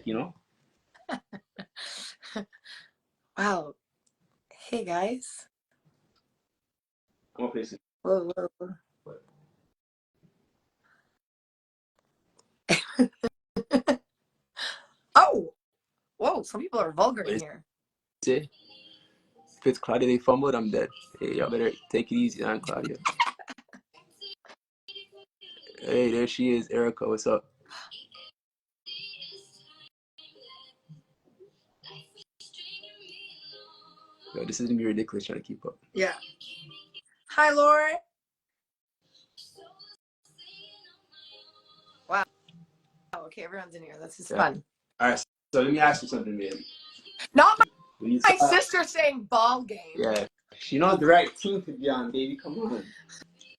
you know. Wow. Hey guys. I'm gonna play some. Whoa, whoa. Oh, whoa, some people are vulgar in here. Say, if it's Claudia they fumbled, I'm dead. Hey, y'all better take it easy on Claudia. Hey, there she is, Erica. What's up? Yo, this is gonna be ridiculous trying to keep up. Yeah. Hi, Laura. Wow. Okay, everyone's in here. This is fun. All right, so let me ask you something, man. Not my sister saying ball game. Yeah, she knows the right team to be on, baby. Come on.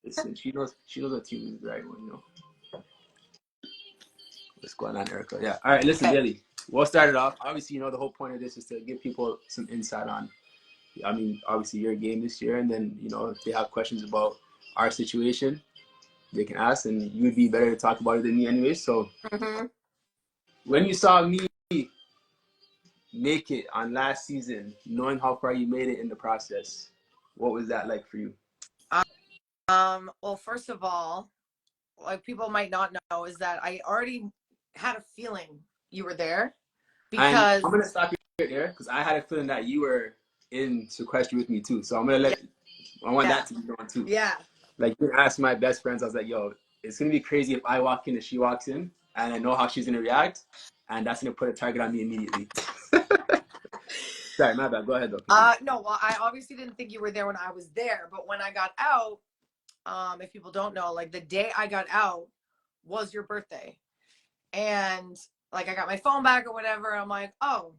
Listen, she knows what team is the right one, you know. What's going on, Erica? Yeah. All right, listen, Bayleigh. We'll start it off. Obviously, you know, the whole point of this is to give people some insight on, I mean, obviously your game this year, and then, you know, if they have questions about our situation, they can ask, and you would be better to talk about it than me anyway. So when you saw me make it on last season, knowing how far you made it in the process, what was that like for you? Well, first of all, like people might not know is that I already had a feeling you were there because I'm gonna stop you there because I had a feeling that you were in sequester with me too. So I'm gonna I want that to be known too. Yeah. Like you asked my best friends, I was like, yo, it's gonna be crazy if I walk in and she walks in and I know how she's gonna react, and that's gonna put a target on me immediately. Sorry, my bad. Go ahead though. No, well, I obviously didn't think you were there when I was there, but when I got out, if people don't know, like the day I got out was your birthday. And like I got my phone back or whatever. I'm like, oh,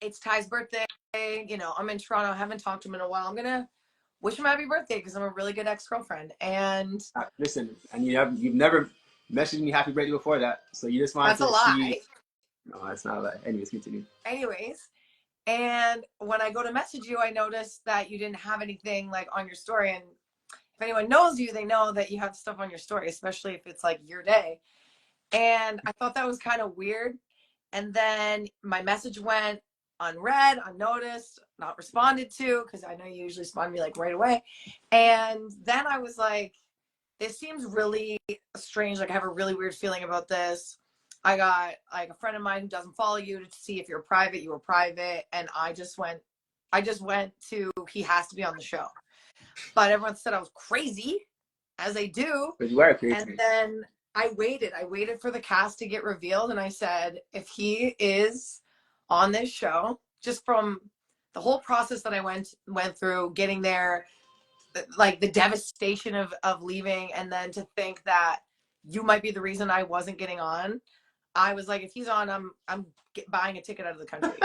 it's Ty's birthday. You know, I'm in Toronto. I haven't talked to him in a while. I'm gonna wish him happy birthday because I'm a really good ex-girlfriend. And listen, and you've never messaged me happy birthday before that, so you just wanted that's to a lie. see. No, that's not a lie. Anyways, continue. And when I go to message you, I noticed that you didn't have anything like on your story. And if anyone knows you, they know that you have stuff on your story, especially if it's like your day. And I thought that was kind of weird. And then my message went unread, unnoticed, not responded to, because I know you usually respond to me like right away. And then I was like, this seems really strange. Like I have a really weird feeling about this. I got like a friend of mine who doesn't follow you to see if you're private. You were private. And I just went to, he has to be on the show. But everyone said I was crazy, as they do. But you are crazy. And then I waited for the cast to get revealed. And I said, if he is on this show, just from the whole process that I went through getting there, like the devastation of leaving, and then to think that you might be the reason I wasn't getting on, I was like, if he's on, I'm buying a ticket out of the country.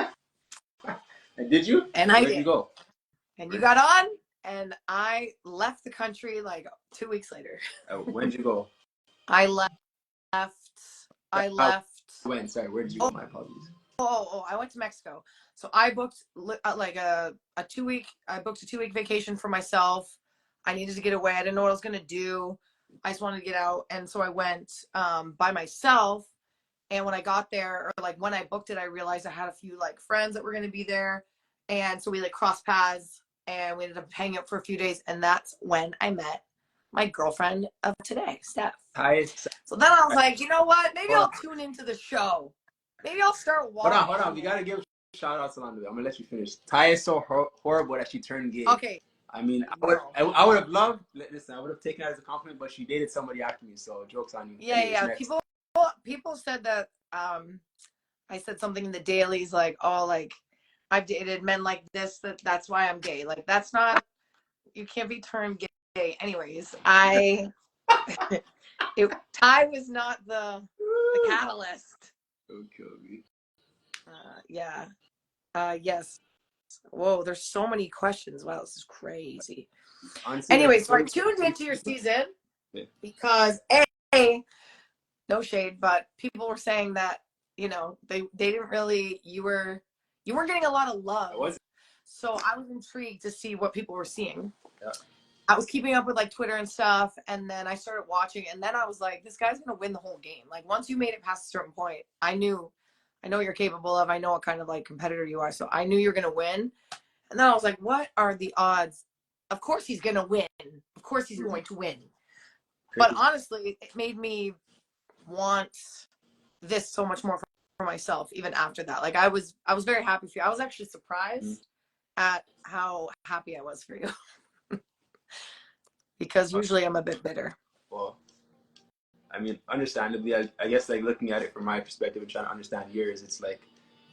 And did you? And Where'd you go? And you got on, and I left the country like 2 weeks later. When'd you go? I left. When? Sorry, where did you go? My apologies. I went to Mexico. So I booked like a 2 week. I booked a 2 week vacation for myself. I needed to get away. I didn't know what I was gonna do. I just wanted to get out, and so I went by myself. And when I got there, or like when I booked it, I realized I had a few like friends that were gonna be there, and so we like crossed paths, and we ended up hanging out for a few days, and that's when I met my girlfriend of today, Steph. Hi. So then I was like, you know what? Maybe I'll tune into the show. Maybe I'll start watching. Hold on. We gotta give shout outs along the way. I'm gonna let you finish. Ty is so horrible that she turned gay. Okay. I mean, I would have loved. Listen, I would have taken that as a compliment, but she dated somebody after me, so jokes on you. Yeah, anyways, yeah. Next. People said that I said something in the dailies like, oh, like I've dated men like this. That's why I'm gay. Like that's not. You can't be turned gay. Anyways, Ty was not the catalyst. Don't kill me. Yeah. Yes. Whoa, there's so many questions. Wow, this is crazy. Honestly, anyway, so I tuned into your season because no shade, but people were saying that, you know, they didn't really, you weren't getting a lot of love. So I was intrigued to see what people were seeing. Yeah. I was keeping up with like Twitter and stuff, and then I started watching, and then I was like, this guy's gonna win the whole game. Like once you made it past a certain point, I knew I know what you're capable of. I know what kind of like competitor you are. So I knew you're going to win. And then I was like, what are the odds? Of course he's going to win. Of course he's going to win. But honestly, it made me want this so much more for myself, even after that. Like I was very happy for you. I was actually surprised at how happy I was for you. Because usually I'm a bit bitter. Well, I mean, understandably, I guess like looking at it from my perspective and trying to understand yours, it's like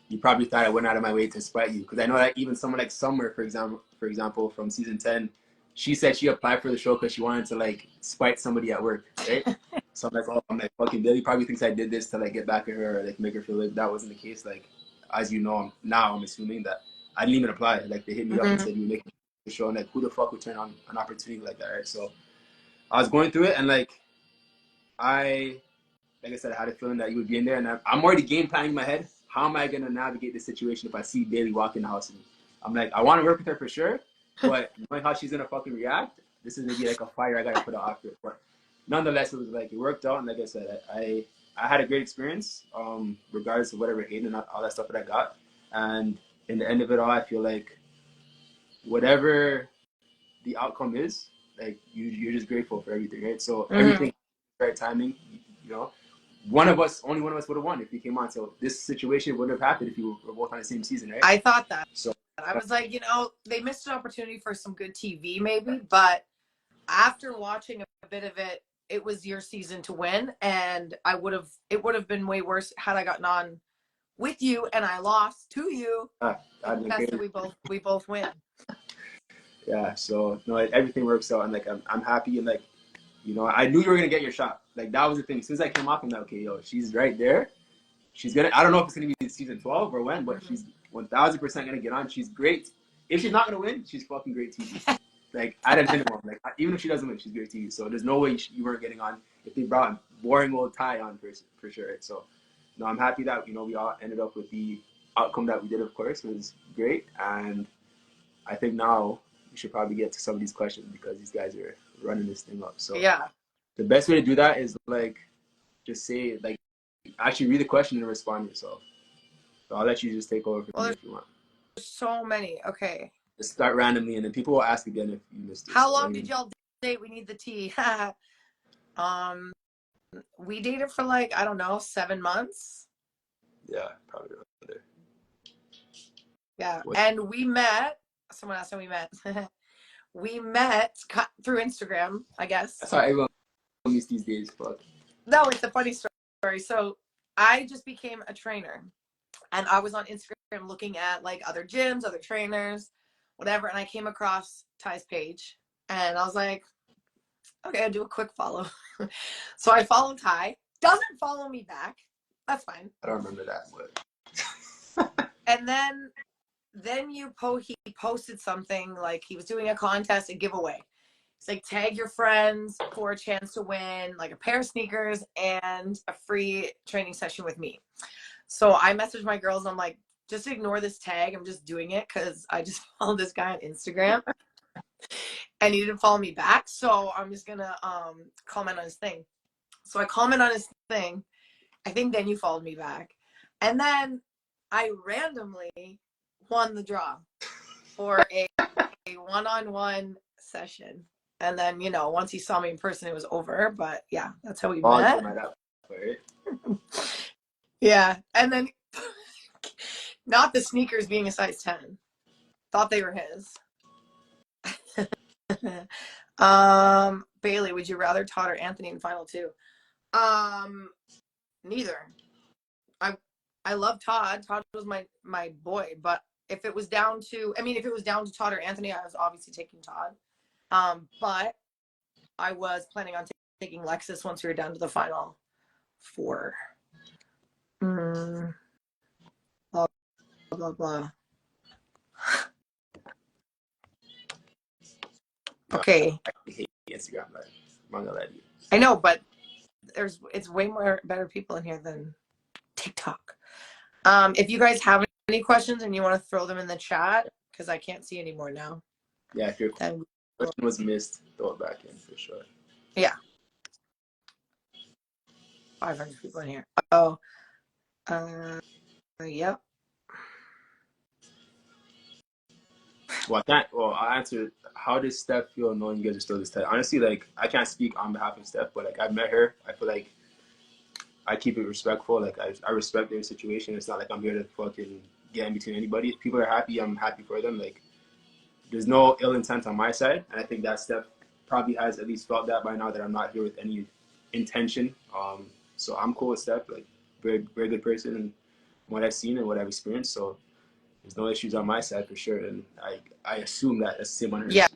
you probably thought I went out of my way to spite you, because I know that even someone like Summer, for example, from season 10, she said she applied for the show because she wanted to like spite somebody at work, right? So I'm like, oh, I'm like, fucking Billy probably thinks I did this to like get back at her or like make her feel like that wasn't the case. Like, as you know, I'm assuming that I didn't even apply. Like they hit me up and said you make the show, and like who the fuck would turn on an opportunity like that, right? So I was going through it, and like I said, I had a feeling that you would be in there, and I'm already game planning in my head. How am I going to navigate this situation if I see Bayleigh walk in the house with me? I'm like, I want to work with her for sure, but knowing how she's going to fucking react, this is going to be like a fire I got to put out after it. But nonetheless, it was like, it worked out, and like I said, I had a great experience, regardless of whatever hate and all that stuff that I got. And in the end of it all, I feel like whatever the outcome is, like you're just grateful for everything, right? So everything, right timing, you know. Only one of us would have won if he came on. So this situation would have happened if you were both on the same season, right? I thought that. So I was like, you know, they missed an opportunity for some good TV maybe, but after watching a bit of it, it was your season to win, and it would have been way worse had I gotten on with you and I lost to you. That's that we both win. Yeah, so no, everything works out, and like I'm happy, and like, you know, I knew you were gonna get your shot. Like that was the thing. Since I came off, I'm like, okay, yo, she's right there. She's gonna. I don't know if it's gonna be season 12 or when, but she's 1,000% gonna get on. She's great. If she's not gonna win, she's fucking great TV. Like at a minimum, like even if she doesn't win, she's great TV. So there's no way you weren't getting on if they brought boring old Ty on for sure. Right? So no, I'm happy that we all ended up with the outcome that we did. Of course, it was great, and I think now we should probably get to some of these questions because these guys are running this thing up. So yeah, the best way to do that is like just say like actually read the question and respond yourself. So I'll let you just take over from me if you want. There's so many. Okay. Just start randomly, and then people will ask again if you missed it. How long did y'all date? We need the tea. We dated for like, I don't know, 7 months. Yeah, probably there. Yeah, and we met. Someone asked when we met. We met through Instagram, I guess. That's how everyone meets these days. Fuck. No, it's a funny story. So I just became a trainer, and I was on Instagram looking at like other gyms, other trainers, whatever, and I came across Ty's page, and I was like, okay, I'll do a quick follow. So I follow Ty. Doesn't follow me back. That's fine. I don't remember that, but. And then he posted something like he was doing a contest, a giveaway. It's like, tag your friends for a chance to win like a pair of sneakers and a free training session with me. So I messaged my girls. And I'm like, just ignore this tag. I'm just doing it because I just followed this guy on Instagram and he didn't follow me back. So I'm just going to comment on his thing. So I comment on his thing. I think then you followed me back. And then I randomly won the draw for a one-on-one session. And then, you know, once he saw me in person, it was over. But yeah, that's how we met. Yeah. And then not the sneakers being a size 10. Thought they were his. Bayleigh, would you rather Todd or Anthony in final two? Neither. I love Todd. Todd was my boy, but if it was down to Todd or Anthony, I was obviously taking Todd. But I was planning on taking Lexus once we were down to the final four. Blah, blah, blah. Okay. I hate Instagram, but I'm gonna let you. I know, but it's way more better people in here than TikTok. If you guys have any questions and you want to throw them in the chat, because I can't see anymore now. Yeah, if your question was missed, throw it back in for sure. Yeah. 500 people in here. Oh. Yep. Well, I'll answer. How does Steph feel knowing you guys are still this tight? Honestly, like, I can't speak on behalf of Steph, but like, I've met her. I feel like I keep it respectful. Like, I respect their situation. It's not like I'm here to fucking get in between anybody. If people are happy, I'm happy for them. Like, there's no ill intent on my side, and I think that Steph probably has at least felt that by now, that I'm not here with any intention. So I'm cool with Steph. Like, very very good person, and what I've seen and what I've experienced. So there's no issues on my side for sure, and I assume that that's the same on hers. Yeah.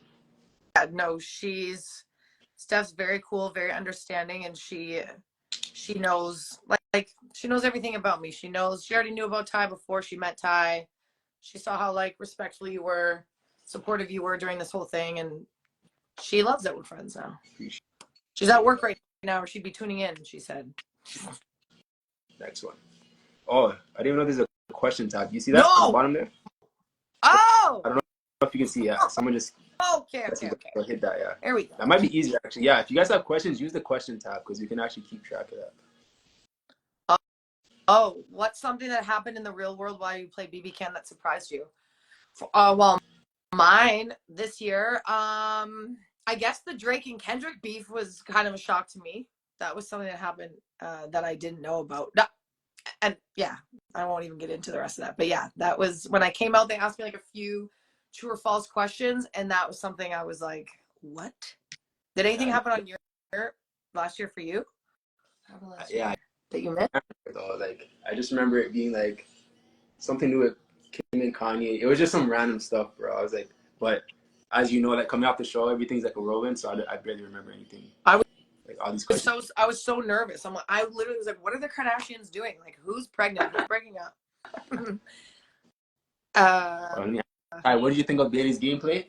No, Steph's very cool, very understanding, and she knows like she knows everything about me. She already knew about Ty before she met Ty. She saw how like respectful you were, supportive you were during this whole thing, and she loves it. We're friends now. She's at work right now, or she'd be tuning in, she said. Next one. Oh, I didn't even know there's a question tab. You see that on the bottom there? Oh! I don't know if you can see. Yeah, someone just Okay. hit that. Yeah. There we go. That might be easier actually. Yeah, if you guys have questions, use the question tab because you can actually keep track of that. Oh, what's something that happened in the real world while you played BBCAN that surprised you? Well, mine this year, I guess the Drake and Kendrick beef was kind of a shock to me. That was something that happened that I didn't know about. And yeah, I won't even get into the rest of that. But yeah, that was when I came out. They asked me like a few true or false questions, and that was something I was like, "What? Did anything happen on your last year for you?" Yeah, that you missed. Though, like I just remember it being like something new with Kim and Kanye. It was just some random stuff, bro. I was like, but as you know, like coming off the show, everything's like a whirlwind, so I barely remember anything. I was like all these questions. I was so nervous. I literally was like, what are the Kardashians doing? Like, who's pregnant? Who's breaking up? Hi, what did you think of Bayleigh's gameplay?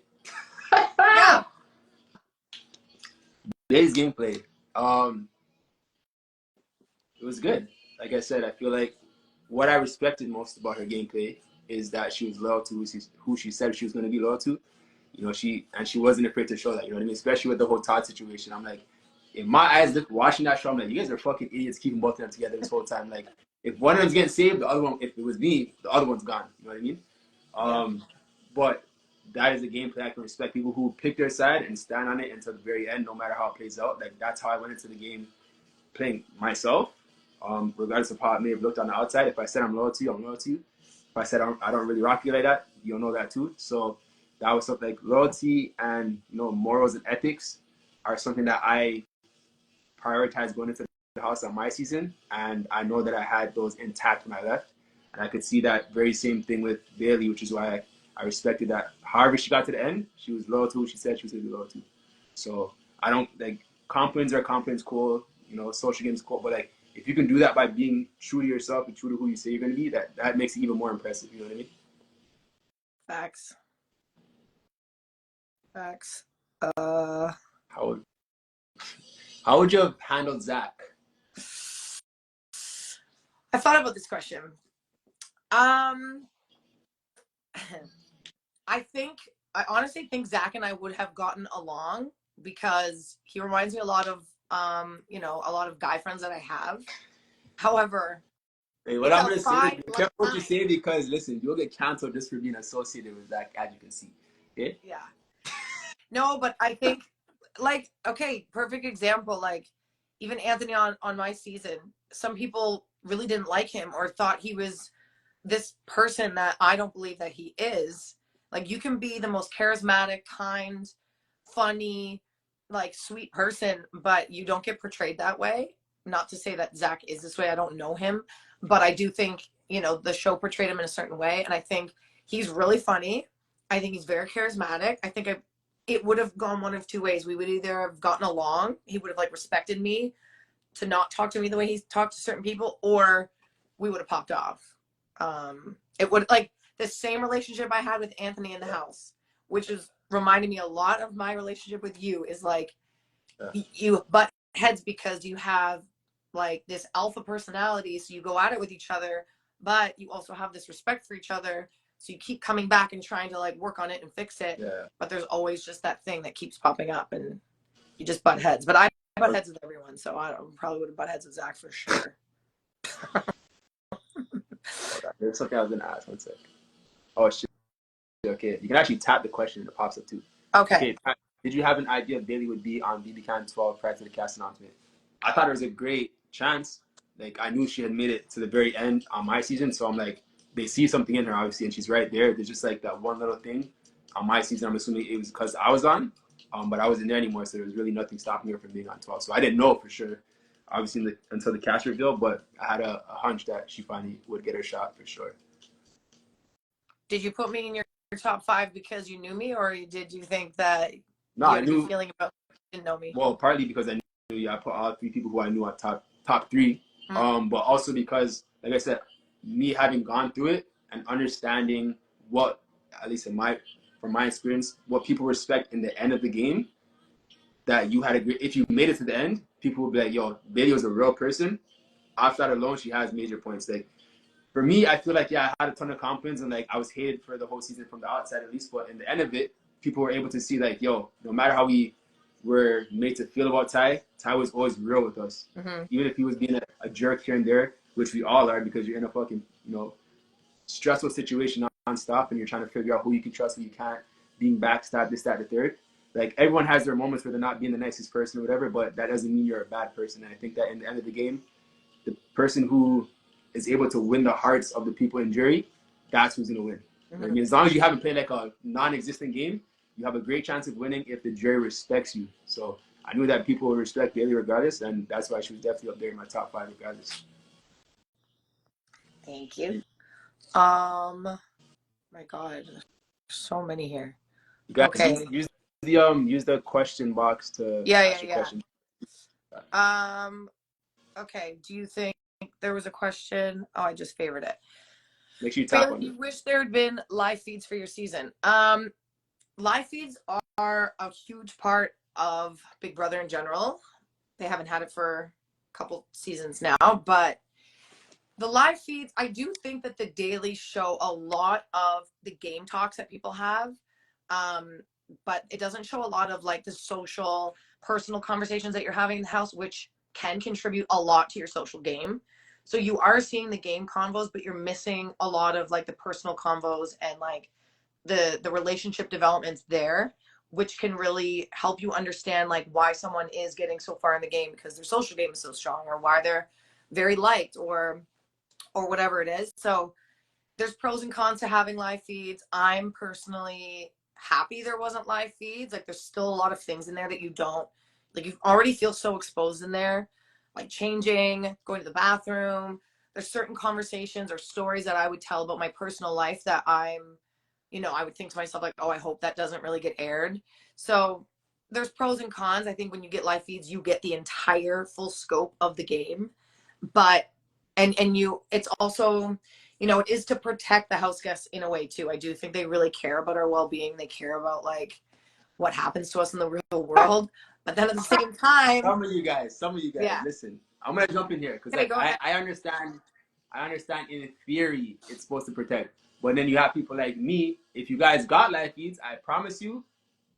Yeah. Bayleigh's gameplay. It was good. Like I said, I feel like what I respected most about her gameplay is that she was loyal to who she said she was going to be loyal to. You know, she wasn't afraid to show that. You know what I mean? Especially with the whole Todd situation. I'm like, in my eyes, watching that show, I'm like, you guys are fucking idiots keeping both of them together this whole time. Like, if one of them's getting saved, the other one, if it was me, the other one's gone. You know what I mean? But that is a gameplay I can respect. People who pick their side and stand on it until the very end, no matter how it plays out. Like, that's how I went into the game playing myself. Regardless of how it may have looked on the outside. If I said I'm loyal to you, I'm loyal to you. If I said I don't really rock you like that, you'll know that too. So that was something like loyalty and morals and ethics are something that I prioritize going into the house on my season, and I know that I had those intact when I left, and I could see that very same thing with Bayleigh, which is why I respected that. However she got to the end, she was loyal to who she said she was going to be loyal to. So I don't like comp wins cool. Social games cool, but like if you can do that by being true to yourself and true to who you say you're going to be, that makes it even more impressive. You know what I mean? Facts. How would you have handled Zach? I thought about this question. I honestly think Zach and I would have gotten along because he reminds me a lot of a lot of guy friends that I have. However, hey, what I'm gonna say is be careful what you say, because listen, you'll get canceled just for being associated with Zach, as you can see. Okay? Yeah. No, but I think like, okay, perfect example, like even Anthony on my season, some people really didn't like him or thought he was this person that I don't believe that he is. Like, you can be the most charismatic, kind, funny, like sweet person, but you don't get portrayed that way. Not to say that Zach is this way. I don't know him, but I do think, the show portrayed him in a certain way. And I think he's really funny. I think he's very charismatic. I think it would have gone one of two ways. We would either have gotten along. He would have like respected me to not talk to me the way he talked to certain people, or we would have popped off. It would like the same relationship I had with Anthony in the house, which is reminding me a lot of my relationship with you, is like you butt heads because you have like this alpha personality, so you go at it with each other, but you also have this respect for each other, so you keep coming back and trying to like work on it and fix it. But there's always just that thing that keeps popping up and you just butt heads. But I butt heads with everyone, so I probably would have butt heads with Zach for sure. There's something I was gonna ask. One sec. Oh shit. Okay, you can actually tap the question and it pops up too. Okay. Okay, did you have an idea Bayleigh would be on BBCAN12 prior to the cast announcement? I thought it was a great chance. Like, I knew she had made it to the very end on my season, so I'm like, they see something in her, obviously, and she's right there. There's just like that one little thing on my season. I'm assuming it was because I was on, but I wasn't there anymore, so there was really nothing stopping her from being on 12. So I didn't know for sure, obviously, until the cast reveal, but I had a hunch that she finally would get her shot for sure. Did you put me in your top 5 because you knew me, or did you think that No, you I had a knew. good feeling about didn't know me? Well, partly because I knew you. I put all 3 people who I knew on top 3. But also because, like I said, me having gone through it and understanding what, at least from my experience, what people respect in the end of the game, that you had a great, if you made it to the end, people would be like, yo, Bayleigh was a real person. After that alone, she has major points. Like, for me, I feel like, yeah, I had a ton of confidence and like I was hated for the whole season from the outside at least, but in the end of it, people were able to see like, yo, no matter how we were made to feel about Ty was always real with us. Even if he was being a jerk here and there, which we all are because you're in a fucking, stressful situation nonstop and you're trying to figure out who you can trust, who you can't, being backstabbed, this, that, the third. Like, everyone has their moments where they're not being the nicest person or whatever, but that doesn't mean you're a bad person. And I think that in the end of the game, the person who is able to win the hearts of the people in jury, that's who's going to win. I mean, as long as you haven't played like a non-existent game, you have a great chance of winning if the jury respects you. So I knew that people would respect Bayleigh regardless, and that's why she was definitely up there in my top 5 regardless. Thank you. My God, so many here. You guys okay. use the question box to ask your question. Okay. Do you think there was a question? Oh, I just favored it. Make sure you tap on it. You wish there had been live feeds for your season. Live feeds are a huge part of Big Brother in general. They haven't had it for a couple seasons now, but the live feeds, I do think that the dailies show a lot of the game talks that people have, but it doesn't show a lot of like the social, personal conversations that you're having in the house, which can contribute a lot to your social game. So you are seeing the game convos, but you're missing a lot of like the personal convos and like the relationship developments there, which can really help you understand like why someone is getting so far in the game because their social game is so strong, or why they're very liked, or whatever it is. So there's pros and cons to having live feeds. I'm personally happy there wasn't live feeds. Like, there's still a lot of things in there that you don't, like, you already feel so exposed in there, like changing, going to the bathroom. There's certain conversations or stories that I would tell about my personal life that I would think to myself, like, oh, I hope that doesn't really get aired. So there's pros and cons. I think when you get live feeds, you get the entire full scope of the game. But it's also, it is to protect the house guests in a way too. I do think they really care about our well-being. They care about like what happens to us in the real world. But then at the same time, some of you guys, yeah. Listen, I'm gonna jump in here because I understand in theory it's supposed to protect, but then you have people like me. If you guys got live feeds, I promise you,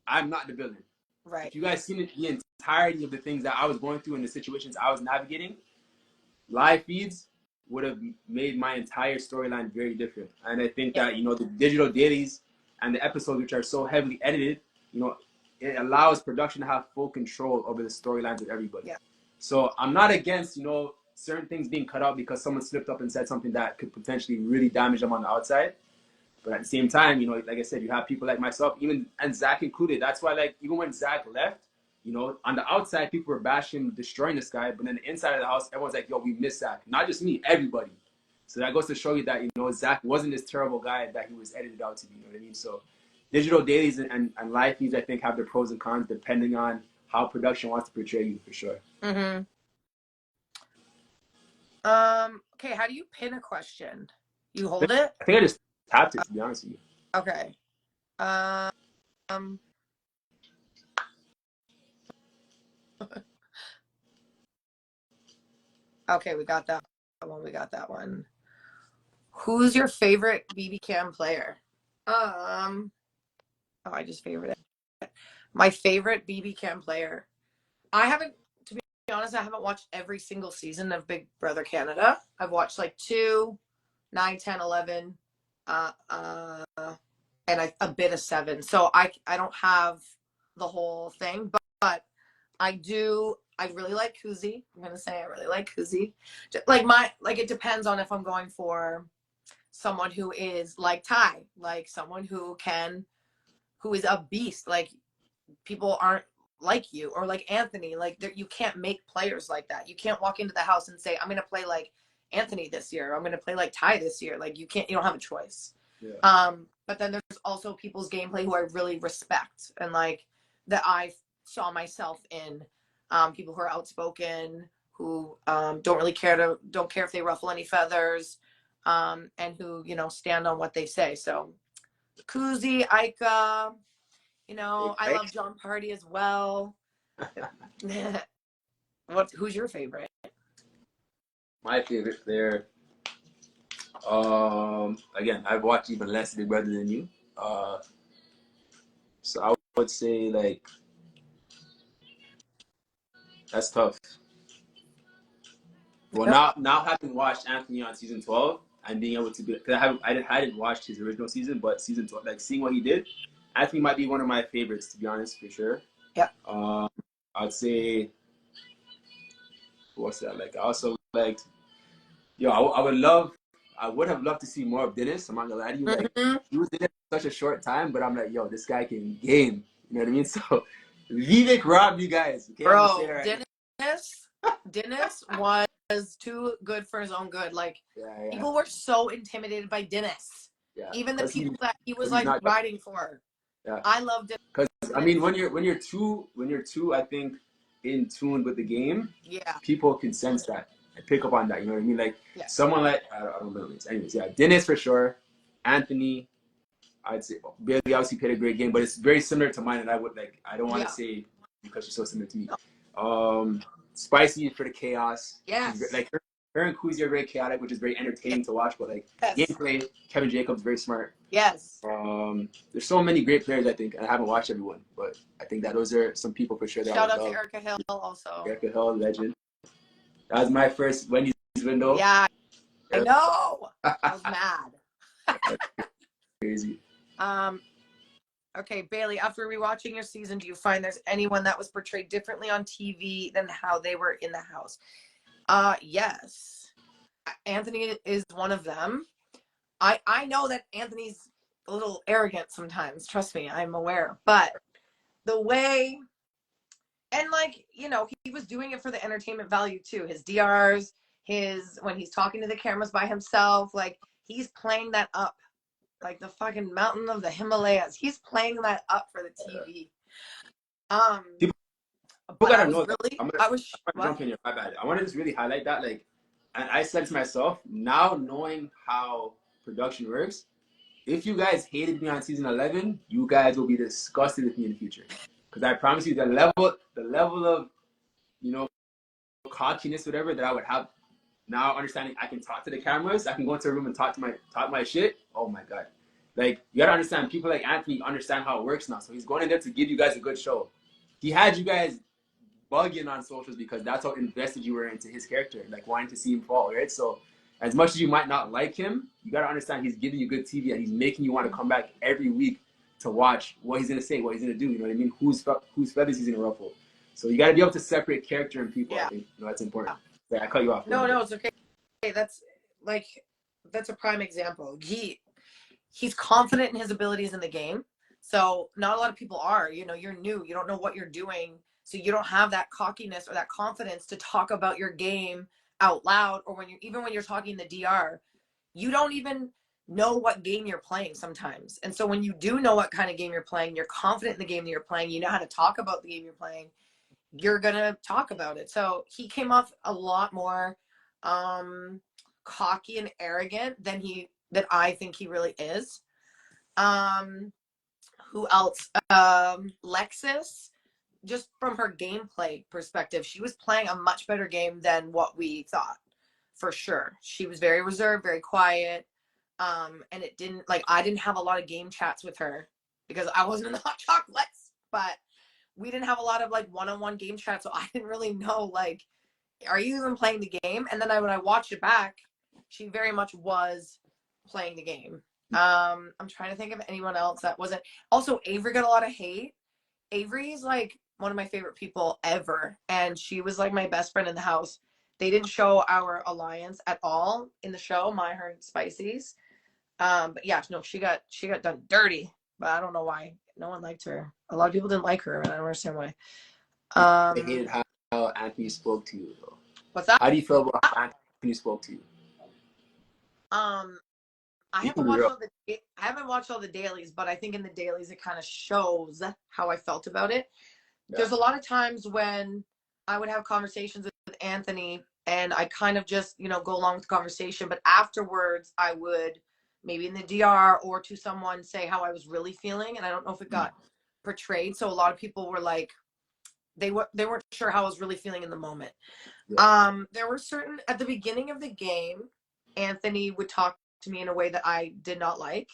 I'm not the villain. Right. If you guys seen the entirety of the things that I was going through and the situations I was navigating, live feeds would have made my entire storyline very different. And I think that, the digital dailies and the episodes, which are so heavily edited, it allows production to have full control over the storylines of everybody. Yeah. So I'm not against, certain things being cut out because someone slipped up and said something that could potentially really damage them on the outside. But at the same time, like I said, you have people like myself, and Zach included. That's why, like, even when Zach left, on the outside, people were bashing, destroying this guy. But then the inside of the house, everyone's like, yo, we miss Zach. Not just me, everybody. So that goes to show you that, Zach wasn't this terrible guy that he was edited out to be, you know what I mean? So digital dailies and live feeds, I think, have their pros and cons depending on how production wants to portray you, for sure. Okay, how do you pin a question? You hold it? I think I just tapped it, to be honest with you. Okay. Okay, we got that one. Who's your favorite BBCAN player? I just favored it. My favorite BBCAN player. To be honest, I haven't watched every single season of Big Brother Canada. I've watched like 2, 9, 10, 11, and a bit of 7. So I don't have the whole thing, but I really like Kuzi. I'm gonna say I really like Kuzi. Like it depends on if I'm going for someone who is like Ty, like someone who is a beast. Like people aren't like you, or like Anthony. Like you can't make players like that. You can't walk into the house and say, I'm gonna play like Anthony this year. I'm gonna play like Ty this year. Like you don't have a choice. Yeah. But then there's also people's gameplay who I really respect and like that I saw myself in. People who are outspoken, who don't care if they ruffle any feathers, and who stand on what they say. So Kuzi, Ika, I love John Party as well. Who's your favorite? My favorite player. Again, I've watched even less Big Brother than you. So I would say like that's tough. Well, now having watched Anthony on season 12 and being able to be, because I didn't watch his original season, but season 12, like seeing what he did, Anthony might be one of my favorites, to be honest, for sure. Yeah. I'd say, what's that? Like I also liked, I would have loved to see more of Dennis. I'm not gonna lie to you, like he was in it for such a short time, but I'm like, yo, this guy can game. You know what I mean? So Vivek robbed you guys. Okay, bro. Dennis was too good for his own good. Like people were so intimidated by Dennis. Yeah. Even the people that he was like riding for. Yeah. I loved it. Because I mean, when you're too, I think, in tune with the game, people can sense that and pick up on that. You know what I mean? Like someone like I don't know names. Anyways, yeah, Dennis for sure. Anthony, I'd say Bayleigh obviously played a great game, but it's very similar to mine. And I don't want to say because she's so similar to me. Spicy for the chaos. Yes. Like her and Kuzi are very chaotic, which is very entertaining to watch. But like gameplay, Kevin Jacobs very smart. Yes. There's so many great players. I think I haven't watched everyone, but I think that those are some people for sure. Shout out to Erica Hill also. Erica Hill, legend. That was my first Wendy's window. Yeah, I know. I was mad. Crazy. Okay, Bayleigh, after rewatching your season, do you find there's anyone that was portrayed differently on TV than how they were in the house? Yes. Anthony is one of them. I know that Anthony's a little arrogant sometimes. Trust me, I'm aware. But the way, and like, he was doing it for the entertainment value too. His DRs, when he's talking to the cameras by himself, like he's playing that up. Like the fucking mountain of the Himalayas. He's playing that up for the TV. People gotta know really, that. I was jump in here. My bad. I want to just really highlight that. Like, and I said to myself, now knowing how production works, if you guys hated me on season 11, you guys will be disgusted with me in the future. Because I promise you, the level of, cockiness, whatever, that I would have now, understanding I can talk to the cameras, I can go into a room and talk my shit. Oh my god! Like you gotta understand, people like Anthony understand how it works now. So he's going in there to give you guys a good show. He had you guys bugging on socials because that's how invested you were into his character, like wanting to see him fall, right? So as much as you might not like him, you gotta understand he's giving you good TV and he's making you want to come back every week to watch what he's gonna say, what he's gonna do. You know what I mean? Whose feathers he's gonna ruffle. So you gotta be able to separate character and people. I think that's important. Yeah, I cut you off. No, it's okay. That's a prime example. He's confident in his abilities in the game. So not a lot of people are. You're new. You don't know what you're doing. So you don't have that cockiness or that confidence to talk about your game out loud, or when you're talking the DR, you don't even know what game you're playing sometimes. And so when you do know what kind of game you're playing, you're confident in the game that you're playing, you know how to talk about the game you're playing, you're gonna talk about it. So he came off a lot more cocky and arrogant than I think he really is. Who else? Lexus, just from her gameplay perspective, she was playing a much better game than what we thought, for sure. She was very reserved, very quiet. And I didn't have a lot of game chats with her because I wasn't in the hot chocolates, but we didn't have a lot of like one-on-one game chats. So I didn't really know, like, are you even playing the game? And then when I watched it back, she very much was playing the game. I'm trying to think of anyone else that wasn't. Also, Avery got a lot of hate. Avery's like one of my favorite people ever, and she was like my best friend in the house. They didn't show our alliance at all in the show, My, Her, and Spicy's. But yeah, no, she got done dirty, but I don't know why. No one liked her. A lot of people didn't like her, and I don't understand why. I hated how Anthony spoke to you, though. What's that? How do you feel about how Anthony spoke to you? I You haven't can be watched real. all the I haven't watched all the dailies, but I think in the dailies it kind of shows how I felt about it. Yeah. There's a lot of times when I would have conversations with Anthony and I kind of just, go along with the conversation, but afterwards I would maybe in the DR or to someone say how I was really feeling, and I don't know if it got portrayed. So a lot of people were like they weren't sure how I was really feeling in the moment. Yeah. There were certain at the beginning of the game, Anthony would talk to me in a way that I did not like.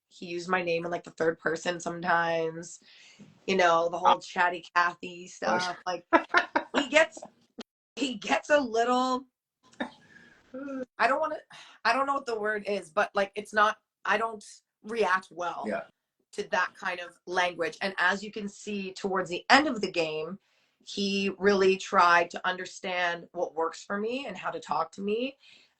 He used my name in like the third person sometimes, the whole chatty Cathy stuff. Like he gets a little, I don't know what the word is, but like it's not, I don't react well Yeah. to that kind of language. And as you can see towards the end of the game, he really tried to understand what works for me and how to talk to me.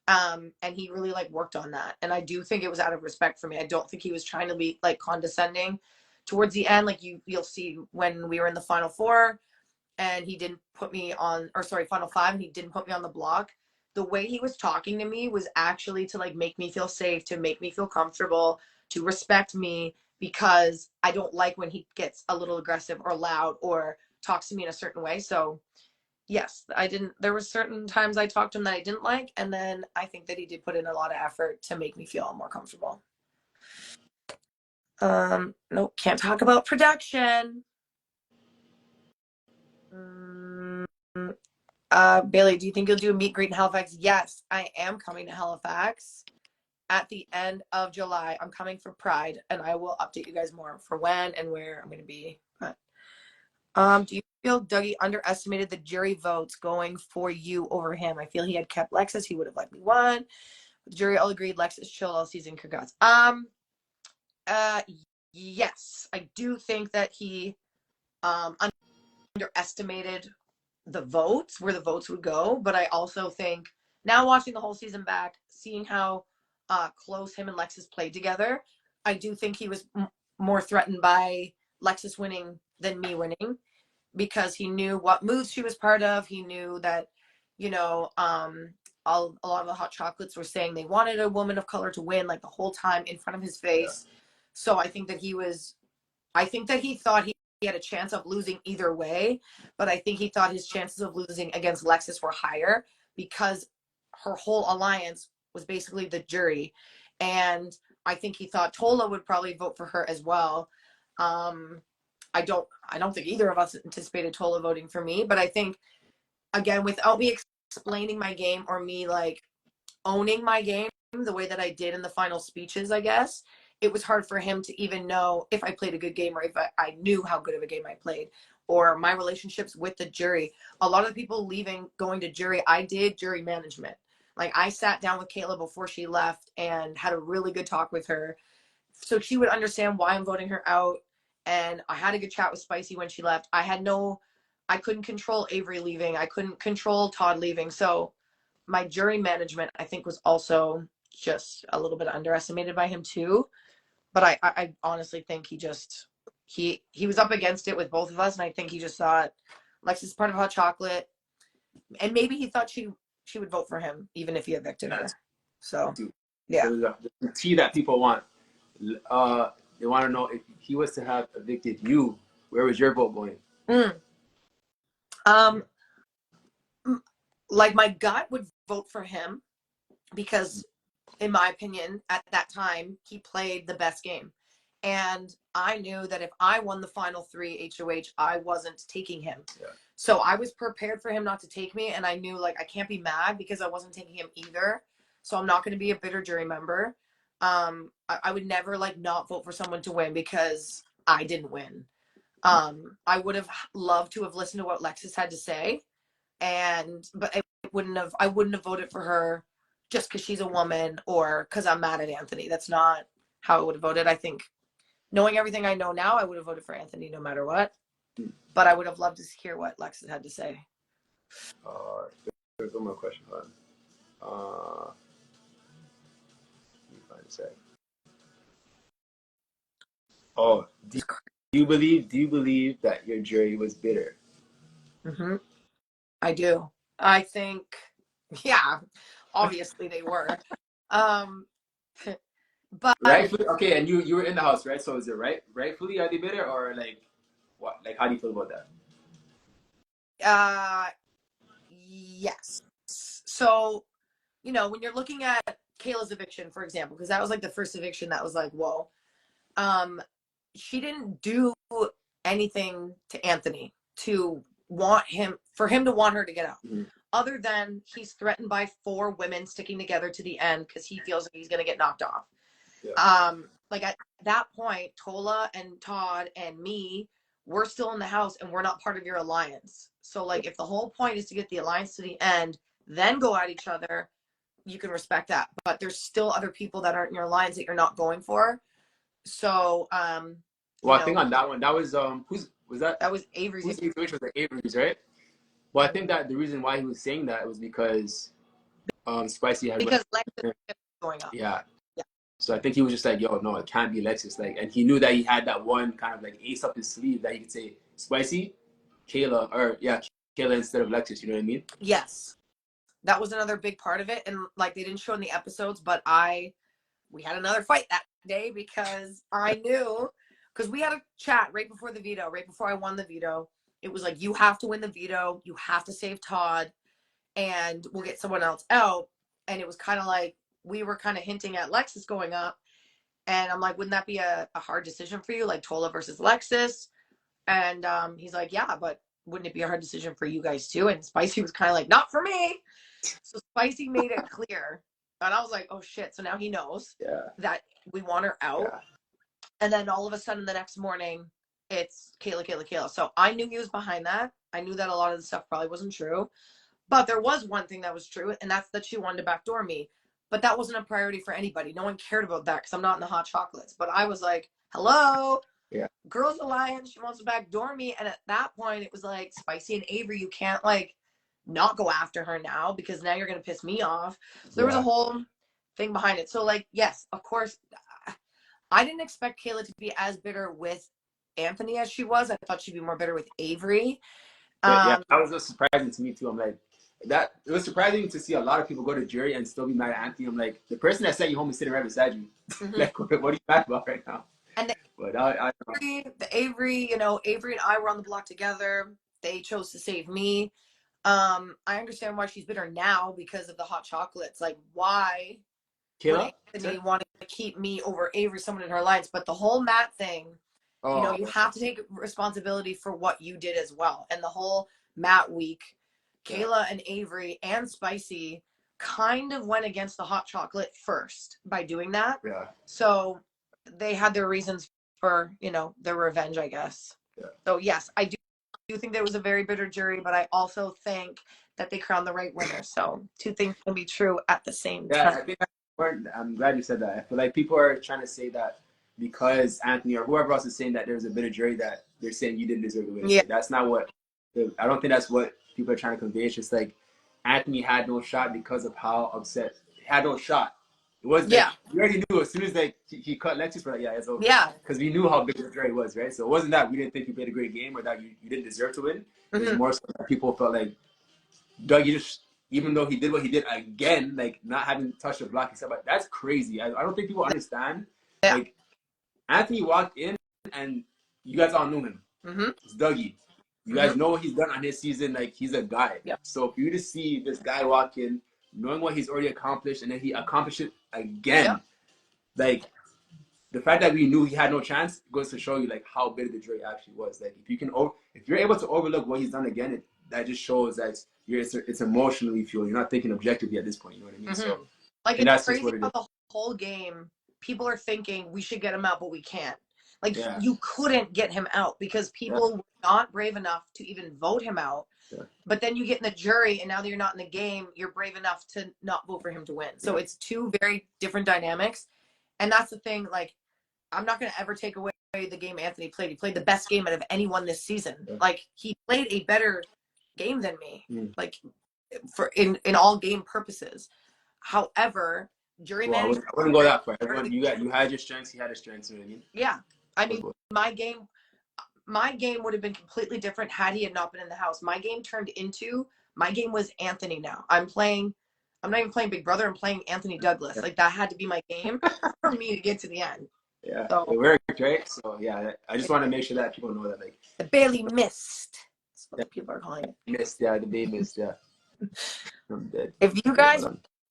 And he really like worked on that. And I do think it was out of respect for me. I don't think he was trying to be like condescending towards the end. Like you'll see when we were in the final four and he didn't put me on, or sorry, final five, and he didn't put me on the block. The way he was talking to me was actually to like make me feel safe, to make me feel comfortable, to respect me, because I don't like when he gets a little aggressive or loud or talks to me in a certain way. So yes, there were certain times I talked to him that I didn't like, and then I think that he did put in a lot of effort to make me feel more comfortable. Nope, can't talk about production. Bayleigh, do you think you'll do a meet greet in Halifax? Yes, I am coming to Halifax at the end of July. I'm coming for Pride, and I will update you guys more for when and where I'm going to be. But do you feel Dougie underestimated the jury votes going for you over him? I feel he had kept Lexus, he would have likely won. The jury all agreed Lexus chill all season. Congrats. Yes, I do think that he underestimated the votes, where the votes would go. But I also think now watching the whole season back, seeing how close him and Lexus played together, I do think he was more threatened by Lexus winning than me winning, because he knew what moves she was part of. He knew that, a lot of the hot chocolates were saying they wanted a woman of color to win like the whole time in front of his face. Yeah. So I think that he thought he had a chance of losing either way, but I think he thought his chances of losing against Lexus were higher because her whole alliance was basically the jury. And I think he thought Tola would probably vote for her as well. I don't think either of us anticipated Tola voting for me, but I think, again, without me explaining my game or me like owning my game the way that I did in the final speeches, I guess, it was hard for him to even know if I played a good game or if I knew how good of a game I played, or my relationships with the jury. A lot of the people leaving, going to jury, I did jury management. Like I sat down with Kayla before she left and had a really good talk with her, so she would understand why I'm voting her out. And I had a good chat with Spicy when she left. I couldn't control Avery leaving. I couldn't control Todd leaving. So my jury management, I think, was also just a little bit underestimated by him too. But I honestly think he was up against it with both of us, and I think he just thought Lex is part of Hot Chocolate, and maybe he thought she would vote for him even if he evicted her. So yeah. So the tea that people want, they want to know if he was to have evicted you, where was your vote going? Like my gut would vote for him because, in my opinion, at that time, he played the best game. And I knew that if I won the final 3 HOH, I wasn't taking him. Yeah. So I was prepared for him not to take me. And I knew, like, I can't be mad because I wasn't taking him either. So I'm not going to be a bitter jury member. I would never, like, not vote for someone to win because I didn't win. I would have loved to have listened to what Lexus had to say. But I wouldn't have voted for her just because she's a woman or because I'm mad at Anthony. That's not how I would have voted. I think knowing everything I know now, I would have voted for Anthony no matter what. But I would have loved to hear what Lexus had to say. There's one more question. Let me find a sec. Oh, do you believe that your jury was bitter? Mm-hmm. I do. I think, yeah, obviously they were. But Rightfully, okay, and you were in the house, right? So is it rightfully are they bitter, or like what? Like how do you feel about that? Yes. So, you know, when you're looking at Kayla's eviction, for example, because that was like the first eviction that was like, whoa. She didn't do anything to Anthony to want him, for him to want her to get out. Mm-hmm. Other than he's threatened by 4 women sticking together to the end because he feels like he's going to get knocked off. Yeah. Like at that point, Tola and Todd and me, we're still in the house and we're not part of your alliance. So like if the whole point is to get the alliance to the end, then go at each other, you can respect that. But there's still other people that aren't in your alliance that you're not going for. So well, I think on that one, that was who's was that? That was Avery's. Whose situation was like Avery's, right? Well, I think that the reason why he was saying that was because Spicy had Lexus going up. Yeah. So I think he was just like, yo, no, it can't be Lexus. Like, and he knew that he had that one kind of like ace up his sleeve that he could say Spicy, Kayla, or Kayla instead of Lexus. You know what I mean? Yes, that was another big part of it, and like they didn't show in the episodes, but we had another fight that day because I knew, because we had a chat right before the veto, right before I won the veto. It was like, you have to win the veto, you have to save Todd, and we'll get someone else out. And it was kind of like we were kind of hinting at Lexus going up, and I'm like, wouldn't that be a hard decision for you, like Tola versus Lexus? And he's like, yeah, but wouldn't it be a hard decision for you guys too? And Spicy was kind of like, not for me. So Spicy made it clear. And I was like, oh shit. So now he knows that we want her out. Yeah. And then all of a sudden the next morning, it's Kayla. So I knew he was behind that. I knew that a lot of the stuff probably wasn't true. But there was one thing that was true, and that's that she wanted to backdoor me. But that wasn't a priority for anybody. No one cared about that because I'm not in the hot chocolates. But I was like, hello? Yeah. Girls Alliance, she wants to backdoor me. And at that point, it was like, Spicy and Avery, you can't like not go after her now because now you're going to piss me off. So there was a whole thing behind it. So like, yes, of course, I didn't expect Kayla to be as bitter with Anthony as she was. I thought she'd be more bitter with Avery. Yeah, that was just surprising to me too. I'm like, that it was surprising to see a lot of people go to jury and still be mad at Anthony. I'm like, the person that sent you home is sitting right beside you. Mm-hmm. Like, what are you mad about right now? And the Avery, you know, Avery and I were on the block together. They chose to save me. I understand why she's bitter now because of the hot chocolates. Like, why would Anthony want to keep me over Avery, someone in her alliance? But the whole Matt thing, you know, you have to take responsibility for what you did as well. And the whole Matt week, Kayla and Avery and Spicy kind of went against the hot chocolate first by doing that. Yeah. So they had their reasons for, you know, their revenge, I guess. Yeah. So yes, I do think there was a very bitter jury, but I also think that they crowned the right winner. So 2 things can be true at the same time. I think I'm glad you said that. I feel like people are trying to say that because Anthony or whoever else is saying that there's a bitter jury that they're saying you didn't deserve to win. Yeah. Like, that's not what, I don't think that's what people are trying to convey. It's just like Anthony had no shot because of how upset. He had no shot. It was like, we already knew as soon as like he cut Lexus, we're like, yeah, it's over. Yeah. Because we knew how big the jury was, right? So it wasn't that we didn't think you played a great game or that you didn't deserve to win. It was more so that people felt like, Doug, you just, even though he did what he did again, like not having touched the block, he said, but that's crazy. I don't think people understand. Yeah. Like, Anthony walked in and you guys all knew him. Mm-hmm. It's Dougie. You guys know what he's done on his season. Like, he's a guy. Yep. So for you to see this guy walk in, knowing what he's already accomplished, and then he accomplished it again, like, the fact that we knew he had no chance goes to show you, like, how big the jury actually was. Like, if you're able to overlook what he's done again, that just shows that it's emotionally fueled. You're not thinking objectively at this point. You know what I mean? So, like, it's crazy how the whole game, people are thinking we should get him out, but we can't. Like, Yeah. you couldn't get him out because people were not brave enough to even vote him out. Yeah. But then you get in the jury, and now that you're not in the game, you're brave enough to not vote for him to win. So it's two very different dynamics. And that's the thing, like, I'm not going to ever take away the game Anthony played. He played the best game out of anyone this season. Yeah. Like, he played a better game than me, like, for in all game purposes. However, jury management. I wouldn't go that far. You had your strengths. He had his strengths. You know what I mean? Yeah, I mean, my game would have been completely different had he had not been in the house. My game was Anthony. Now I'm not even playing Big Brother. I'm playing Anthony Douglas. Like, that had to be my game for me to get to the end. Yeah, so, it worked, right? So yeah, I just want to make sure that people know that, like, the Bayleigh missed. That's what people are calling it. Missed, yeah, the Bay missed, yeah. I'm dead. If you guys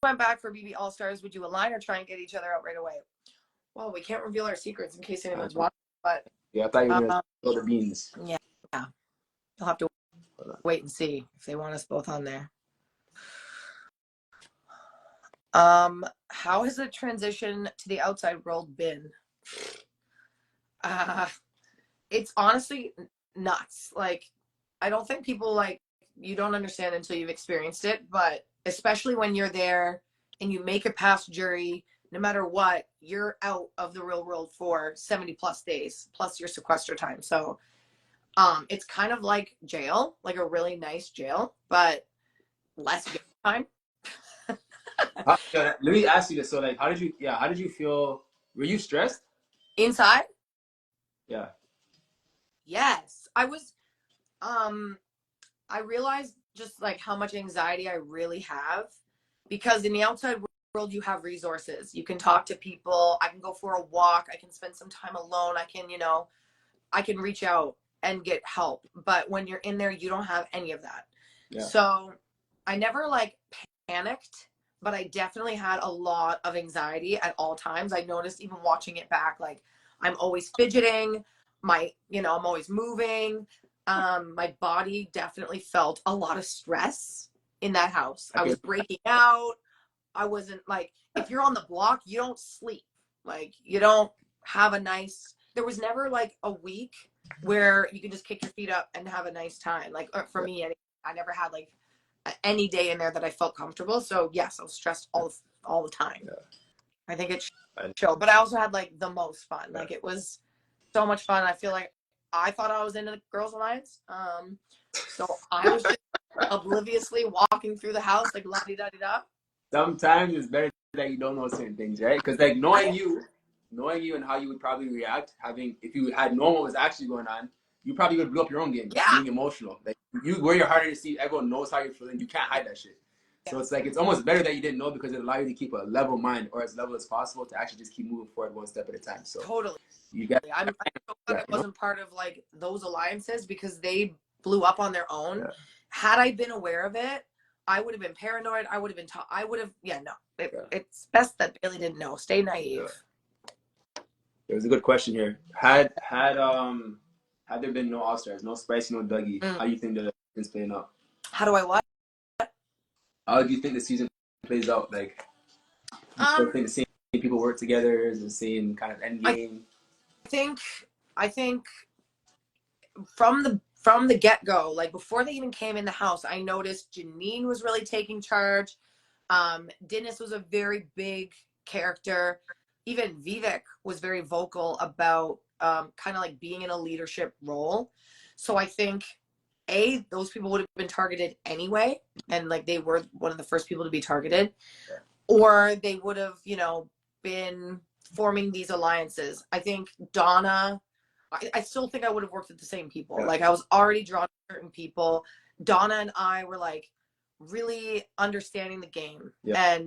went back for BB All Stars, would you align or try and get each other out right away? Well, we can't reveal our secrets in case anyone's watching, but yeah, I thought you were gonna spill the beans. Yeah, you'll have to wait and see if they want us both on there. How has the transition to the outside world been? It's honestly nuts. Like, I don't think people, like, you don't understand until you've experienced it, but especially when you're there and you make it past jury, no matter what, you're out of the real world for 70 plus days, plus your sequester time. So it's kind of like jail, like a really nice jail, but less jail time. Let me ask you this. So, like, how did you feel? Were you stressed? Inside? Yeah. Yes. I was, I realized just, like, how much anxiety I really have, because in the outside world, you have resources. You can talk to people. I can go for a walk. I can spend some time alone. I can reach out and get help. But when you're in there, you don't have any of that. Yeah. So I never, like, panicked, but I definitely had a lot of anxiety at all times. I noticed even watching it back, like, I'm always fidgeting. I'm always moving. My body definitely felt a lot of stress in that house. I was breaking out. I wasn't, like, if you're on the block, you don't sleep. Like, you don't have there was never, like, a week where you can just kick your feet up and have a nice time. Like, for me, I never had, like, any day in there that I felt comfortable. So yes, I was stressed all the time. Yeah. I think it showed, but I also had, like, the most fun. Like, it was so much fun. I feel like I thought I was into the Girls Alliance. So I was just obliviously walking through the house, like, la-di-da-di-da. Sometimes it's better that you don't know certain things, right? Because, like, knowing you and how you would probably react, if you had known what was actually going on, you probably would blow up your own game, being emotional. Like, you wear your heart to see everyone knows how you're feeling. You can't hide that shit. Yeah. So it's like, it's almost better that you didn't know, because it allows you to keep a level mind, or as level as possible, to actually just keep moving forward one step at a time. So totally. I'm so glad I wasn't part of, like, those alliances, because they blew up on their own. Yeah. Had I been aware of it, I would have been paranoid. I would have been it's best that Bayleigh didn't know. Stay naive. Yeah. There's a good question here. Had there been no All-Stars, no Spicy, no Dougie, how do you think the season's playing out? How do I what? How do you think the season plays out? Like, do you still think the same people work together? Is the same kind of end game? I think from the get-go, like, before they even came in the house, I noticed Janine was really taking charge. Dennis was a very big character. Even Vivek was very vocal about kind of, like, being in a leadership role. So I think those people would have been targeted anyway, and, like, they were one of the first people to be targeted. Yeah. Or they would have, been forming these alliances. I think Donna, I still think I would have worked with the same people. Yeah. Like, I was already drawn to certain people. Donna and I were, like, really understanding the game. Yeah.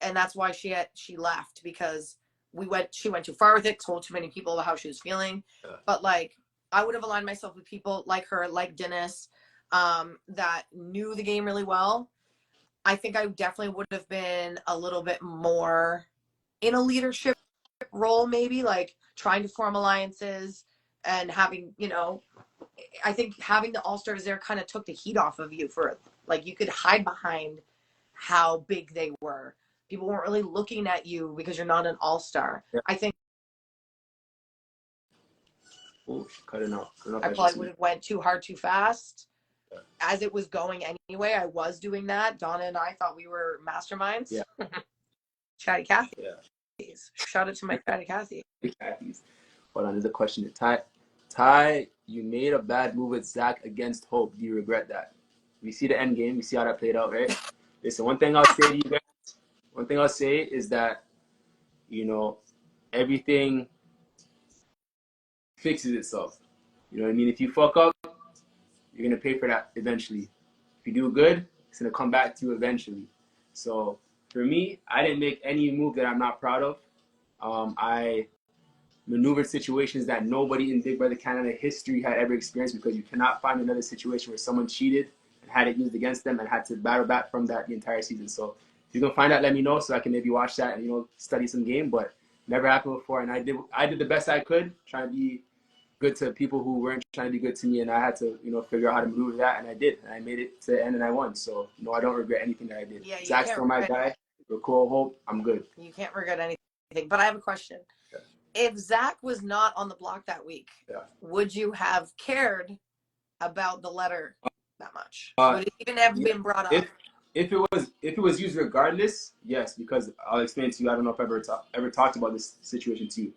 And that's why she left, because she went too far with it, told too many people about how she was feeling. Yeah. But, like, I would have aligned myself with people like her, like Dennis, that knew the game really well. I think I definitely would have been a little bit more in a leadership role, maybe, like, trying to form alliances and having, I think having the All-Stars there kind of took the heat off of you for, like, you could hide behind how big they were. People weren't really looking at you because you're not an All-Star. Yeah. I think Oh, she's cutting out. I don't know if I I probably just would have went too hard too fast. As it was going anyway, I was doing that. Donna and I thought we were masterminds. Yeah. Chatty Cathy. Yeah. Shout out to my Chatty Cathy. Cathy's. Hold on, there's a question. Ty, you made a bad move with Zach against Hope. Do you regret that? We see the end game. We see how that played out, right? Listen, one thing I'll say to you guys, one thing I'll say is that, you know, everything fixes itself. You know what I mean? If you fuck up, you're going to pay for that eventually. If you do good, it's going to come back to you eventually. So for me, I didn't make any move that I'm not proud of. I maneuvered situations that nobody in Big Brother Canada history had ever experienced, because you cannot find another situation where someone cheated and had it used against them and had to battle back from that the entire season. So if you can find out, let me know so I can maybe watch that and, you know, study some game. But never happened before, and I did the best I could, trying to be good to people who weren't trying to be good to me, and I had to, you know, figure out how to maneuver that, and I did, and I made it to the end, and I won. So no, I don't regret anything that I did. Yeah, Zach's still my guy. We're cool. Hope I'm good. You can't regret anything. But I have a question. Yeah. If Zach was not on the block that week, would you have cared about the letter that much? Would it even have been brought up? If it was used regardless, yes, because I'll explain to you. I don't know if I ever talked about this situation to you.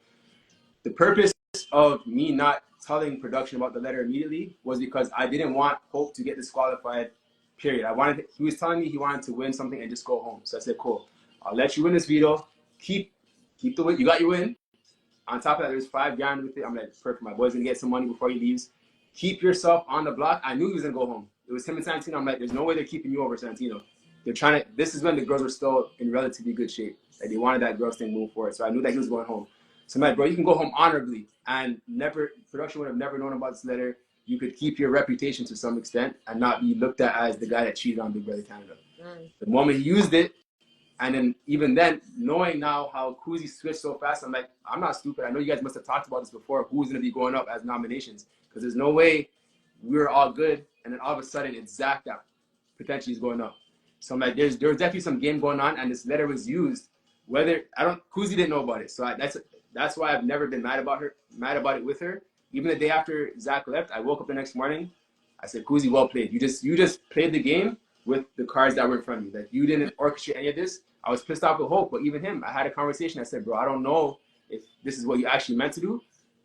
The purpose of me not telling production about the letter immediately was because I didn't want Hope to get disqualified, period. He was telling me he wanted to win something and just go home. So I said, cool, I'll let you win this veto. Keep the win. You got your win. On top of that, there's $5,000 with it. I'm like, perfect. My boy's gonna get some money before he leaves. Keep yourself on the block. I knew he was gonna go home. It was him and Santino. I'm like, there's no way they're keeping you over Santino. They're trying to. This is when the girls were still in relatively good shape. Like, they wanted that girls thing move forward. So I knew that he was going home. So I'm like, bro, you can go home honorably, and production would have never known about this letter. You could keep your reputation to some extent and not be looked at as the guy that cheated on Big Brother Canada. The moment he used it, and then even then, knowing now how Kuzi switched so fast, I'm like, I'm not stupid. I know you guys must have talked about this before. Who's going to be going up as nominations? Because there's no way we were all good, and then all of a sudden it's Zach that potentially is going up. So I'm like, there's definitely some game going on, and this letter was used. Kuzi didn't know about it, so that's why I've never been mad about it with her. Even the day after Zach left, I woke up the next morning. I said, Kuzi, well played. You just played the game with the cards that were in front of you. Like, you didn't orchestrate any of this. I was pissed off with Hope, but even him, I had a conversation. I said, bro, I don't know if this is what you actually meant to do,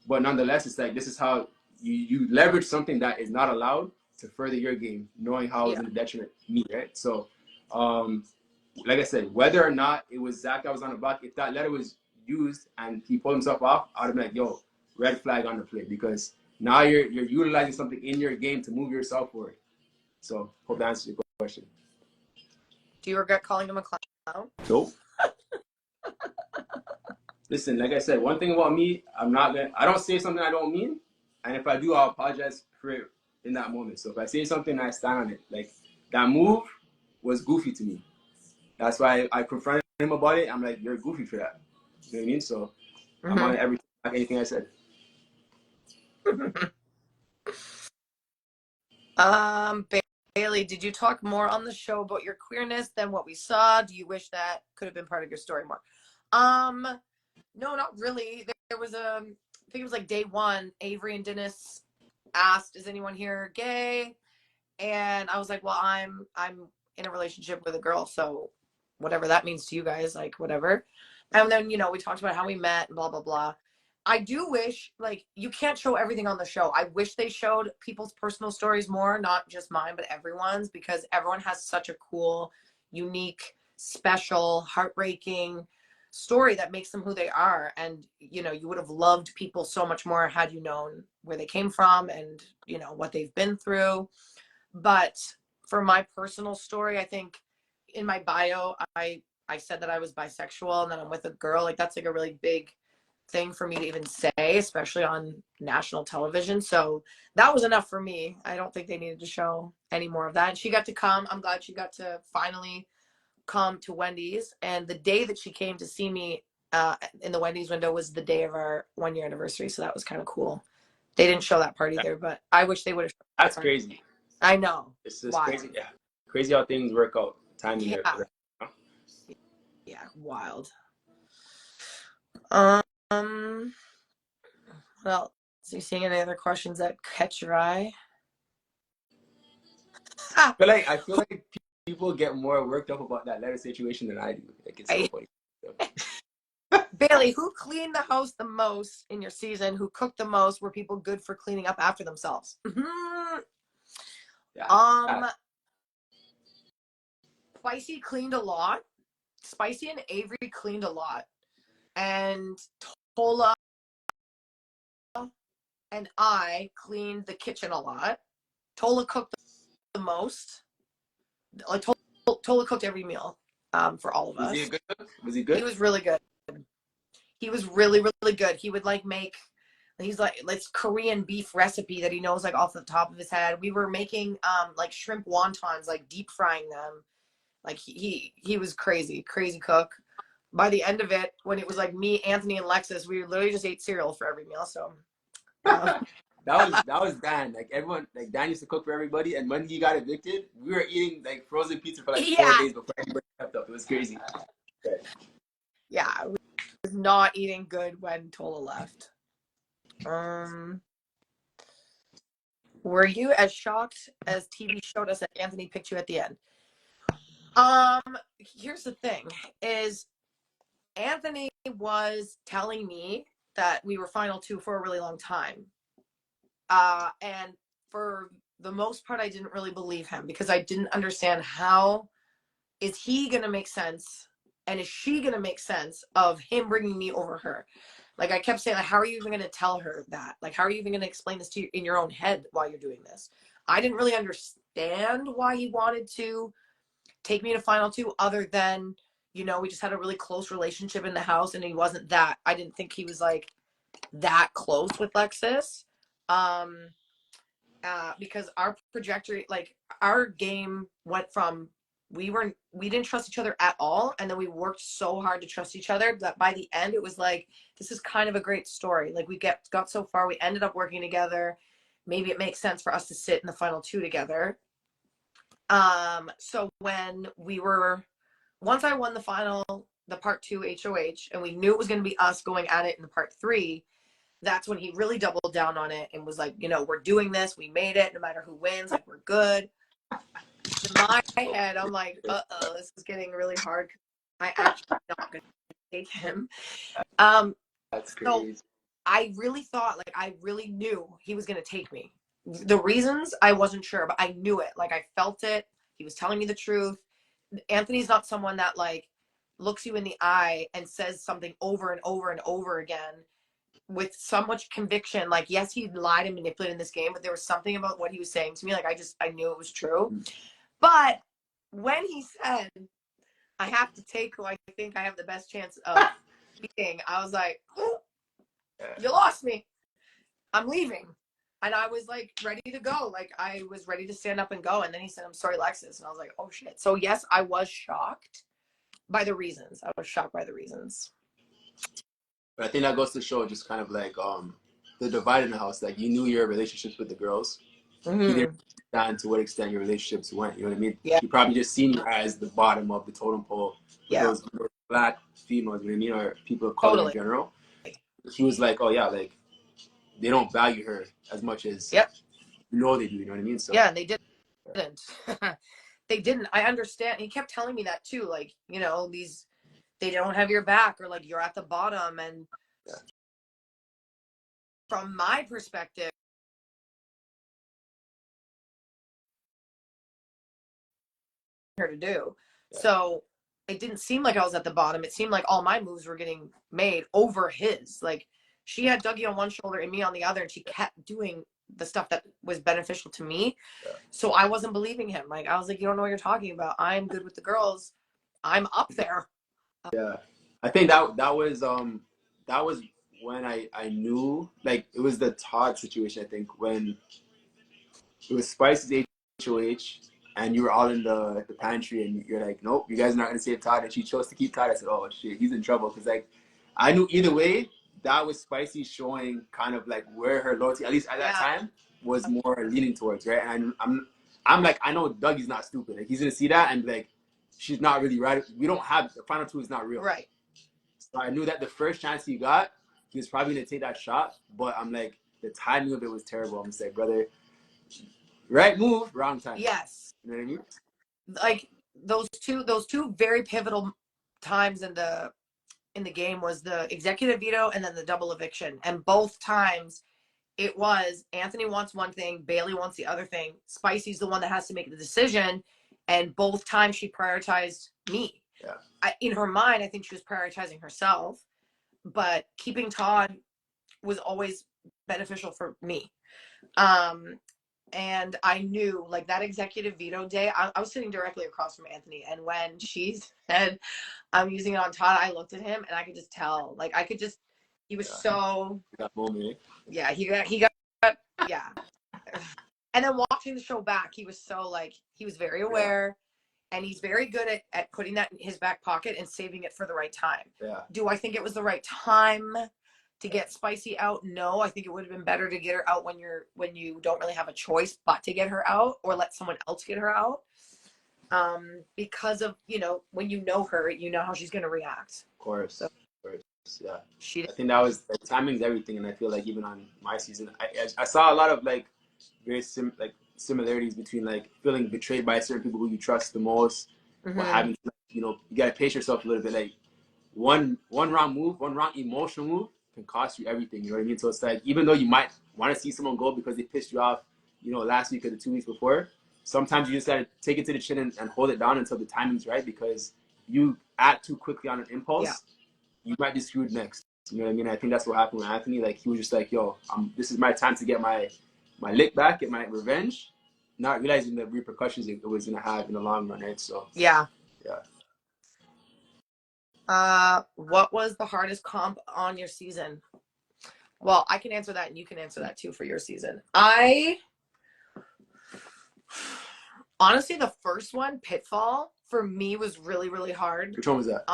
but nonetheless, it's like, this is how you leverage something that is not allowed to further your game, knowing how it's in the detriment to me, right? So, like I said, whether or not it was Zach that was on the block, if that letter was used and he pulled himself off, I would have been like, yo, red flag on the play, because now you're utilizing something in your game to move yourself forward. So, hope that answers your question. Do you regret calling him a clown? Nope. Listen, like I said, one thing about me, I don't say something I don't mean, and if I do, I'll apologize for it in that moment. So if I say something, I stand on it. Like, that move was goofy to me. That's why I confronted him about it. I'm like, you're goofy for that. You know what I mean? So I'm on anything I said. Bayleigh, did you talk more on the show about your queerness than what we saw? Do you wish that could have been part of your story more? No, not really. There was I think it was like day one, Avery and Dennis asked, is anyone here gay? And I was like, well, I'm in a relationship with a girl, so whatever that means to you guys, like, whatever. And then, you know, we talked about how we met and blah, blah, blah. I do wish, like, you can't show everything on the show. I wish they showed people's personal stories more, not just mine, but everyone's, because everyone has such a cool, unique, special, heartbreaking story that makes them who they are. And, you know, you would have loved people so much more had you known where they came from and, you know, what they've been through. But for my personal story, I think in my bio, I said that I was bisexual and that I'm with a girl. Like, that's like a really big thing for me to even say, especially on national television. So that was enough for me. I don't think they needed to show any more of that. And she got to come. I'm glad she got to finally come to Wendy's. And the day that she came to see me in the Wendy's window was the day of our 1-year anniversary. So that was kind of cool. They didn't show that part either, but I wish they would have. That's crazy. I know. It's just crazy. Yeah. Crazy how things work out. Timing. Yeah. Yeah, wild. Well, you seeing any other questions that catch your eye? I feel like people get more worked up about that letter situation than I do. Like, it's so funny. Bayleigh, who cleaned the house the most in your season? Who cooked the most? Were people good for cleaning up after themselves? Yeah. Spicy cleaned a lot. Spicy and Avery cleaned a lot. And Tola and I cleaned the kitchen a lot. Tola cooked the most. Like Tola cooked every meal for all of us. Was he a good cook? Was he good? He was really good. He was really, really good. He would like make, he's like, this Korean beef recipe that he knows like off the top of his head. We were making like shrimp wontons, like deep frying them. Like he was crazy cook. By the end of it, when it was like me, Anthony, and Lexus, we literally just ate cereal for every meal. So that was Dan. Like everyone, like Dan used to cook for everybody, and when he got evicted, we were eating like frozen pizza for like 4 days before anybody kept up. It was crazy. Yeah, we was not eating good when Tola left. Were you as shocked as TV showed us that Anthony picked you at the end? Here's the thing is Anthony was telling me that we were final two for a really long time. And for the most part, I didn't really believe him because I didn't understand how is he going to make sense and is she going to make sense of him bringing me over her? Like I kept saying, like, how are you even going to tell her that? Like, how are you even going to explain this to you in your own head while you're doing this? I didn't really understand why he wanted to take me to final two other than, you know, we just had a really close relationship in the house and he wasn't that. I didn't think he was like that close with Lexus. Because our trajectory, like our game went from we didn't trust each other at all, and then we worked so hard to trust each other that by the end it was like this is kind of a great story. Like we got so far, we ended up working together. Maybe it makes sense for us to sit in the final two together. So when once I won the part 2 HOH, and we knew it was going to be us going at it in the part 3, that's when he really doubled down on it and was like, you know, we're doing this, we made it, no matter who wins, like we're good. In my head, I'm like, this is getting really hard. I actually not gonna take him. That's so crazy. I really thought, like, I really knew he was gonna take me. The reasons I wasn't sure, but I knew it. Like I felt it. He was telling me the truth. Anthony's not someone that like looks you in the eye and says something over and over and over again with so much conviction. Like, yes, he lied and manipulated in this game, but there was something about what he was saying to me. Like, I knew it was true. But when he said, I have to take who I think I have the best chance of beating, I was like, oh, you lost me. I'm leaving. And I was like ready to go. Like I was ready to stand up and go. And then he said, I'm sorry, Lexus. And I was like, oh shit. So yes, I was shocked by the reasons. I was shocked by the reasons. But I think that goes to show just kind of like the divide in the house. Like you knew your relationships with the girls. Mm-hmm. He didn't understand to what extent your relationships went. You know what I mean? Yeah. He probably just seen you as the bottom of the totem pole with those black females, you know what I mean, or people of color in general. He was like, oh yeah, like they don't value her as much as you know they do. You know what I mean? So yeah, they didn't. They didn't. I understand. He kept telling me that too. Like, you know, they don't have your back, or like you're at the bottom. And from my perspective, her to do. So it didn't seem like I was at the bottom. It seemed like all my moves were getting made over his. Like she had Dougie on one shoulder and me on the other, and she kept doing the stuff that was beneficial to me. So I wasn't believing him. Like I was like, you don't know what you're talking about. I'm good with the girls. I'm up there. Yeah, I think that was when I knew, like it was the Todd situation. I think when it was Spice's HOH and you were all in the pantry and you're like, nope, you guys are not gonna save Todd, and she chose to keep Todd. I said, oh shit, he's in trouble, because like I knew either way that was Spicy showing kind of like where her loyalty, at least at that time, was more leaning towards, right? And I'm like, I know Dougie's not stupid. Like he's gonna see that and be like, she's not really right. We don't have the final two is not real. Right. So I knew that the first chance he got, he was probably gonna take that shot. But I'm like, the timing of it was terrible. I'm just like, brother, right move, wrong time. Yes. You know what I mean? Like those two very pivotal times in the game was the executive veto and then the double eviction. And both times it was Anthony wants one thing, Bayleigh wants the other thing. Spicy's the one that has to make the decision. And both times she prioritized me. Yeah. In her mind, I think she was prioritizing herself, but keeping Todd was always beneficial for me. And I knew, like, that executive veto day, I was sitting directly across from Anthony. And when she said, I'm using it on Todd, I looked at him and I could just tell. Like, he was so... That moment. Yeah, he got, yeah. And then watching the show back, he was so, like, he was very aware. And he's very good at putting that in his back pocket and saving it for the right time. Yeah. Do I think it was the right time to get Spicy out? No, I think it would have been better to get her out when you don't really have a choice but to get her out, or let someone else get her out. Because of, when you know her, you know how she's going to react. Of course. So, yeah. I think that was, like, timing's everything. And I feel like even on my season, I saw a lot of, like, very similarities between, like, feeling betrayed by certain people who you trust the most, or having, you gotta pace yourself a little bit. Like, one wrong move, one wrong emotional move can cost you everything. You know what I mean? So it's like, even though you might want to see someone go because they pissed you off, last week or the 2 weeks before, sometimes you just gotta take it to the chin and hold it down until the timing's right, because you act too quickly on an impulse, you might be screwed next. You know what I mean? I think that's what happened with Anthony. Like, he was just like, yo, this is my time to get my lick back, get my revenge, not realizing the repercussions it was going to have in the long run, right? So, yeah. What was the hardest comp on your season? Well, I can answer that, and you can answer that too for your season. Honestly, the first one, Pitfall, for me was really, really hard. Which one was that?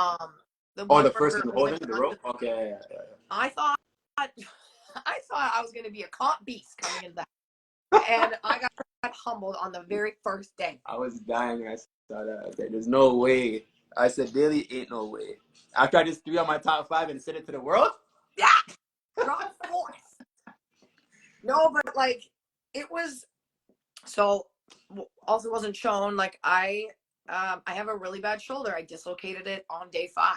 The first one, holding the rope? Okay, yeah. I thought I was going to be a comp beast coming into that. And I got humbled on the very first day. I was dying when I saw that. I was like, there's no way. I said, Bayleigh, ain't no way. After I just threw out my top 5 and sent it to the world? Yeah. Drop force. No, but, like, it was... So, also wasn't shown, like, I have a really bad shoulder. I dislocated it on day 5.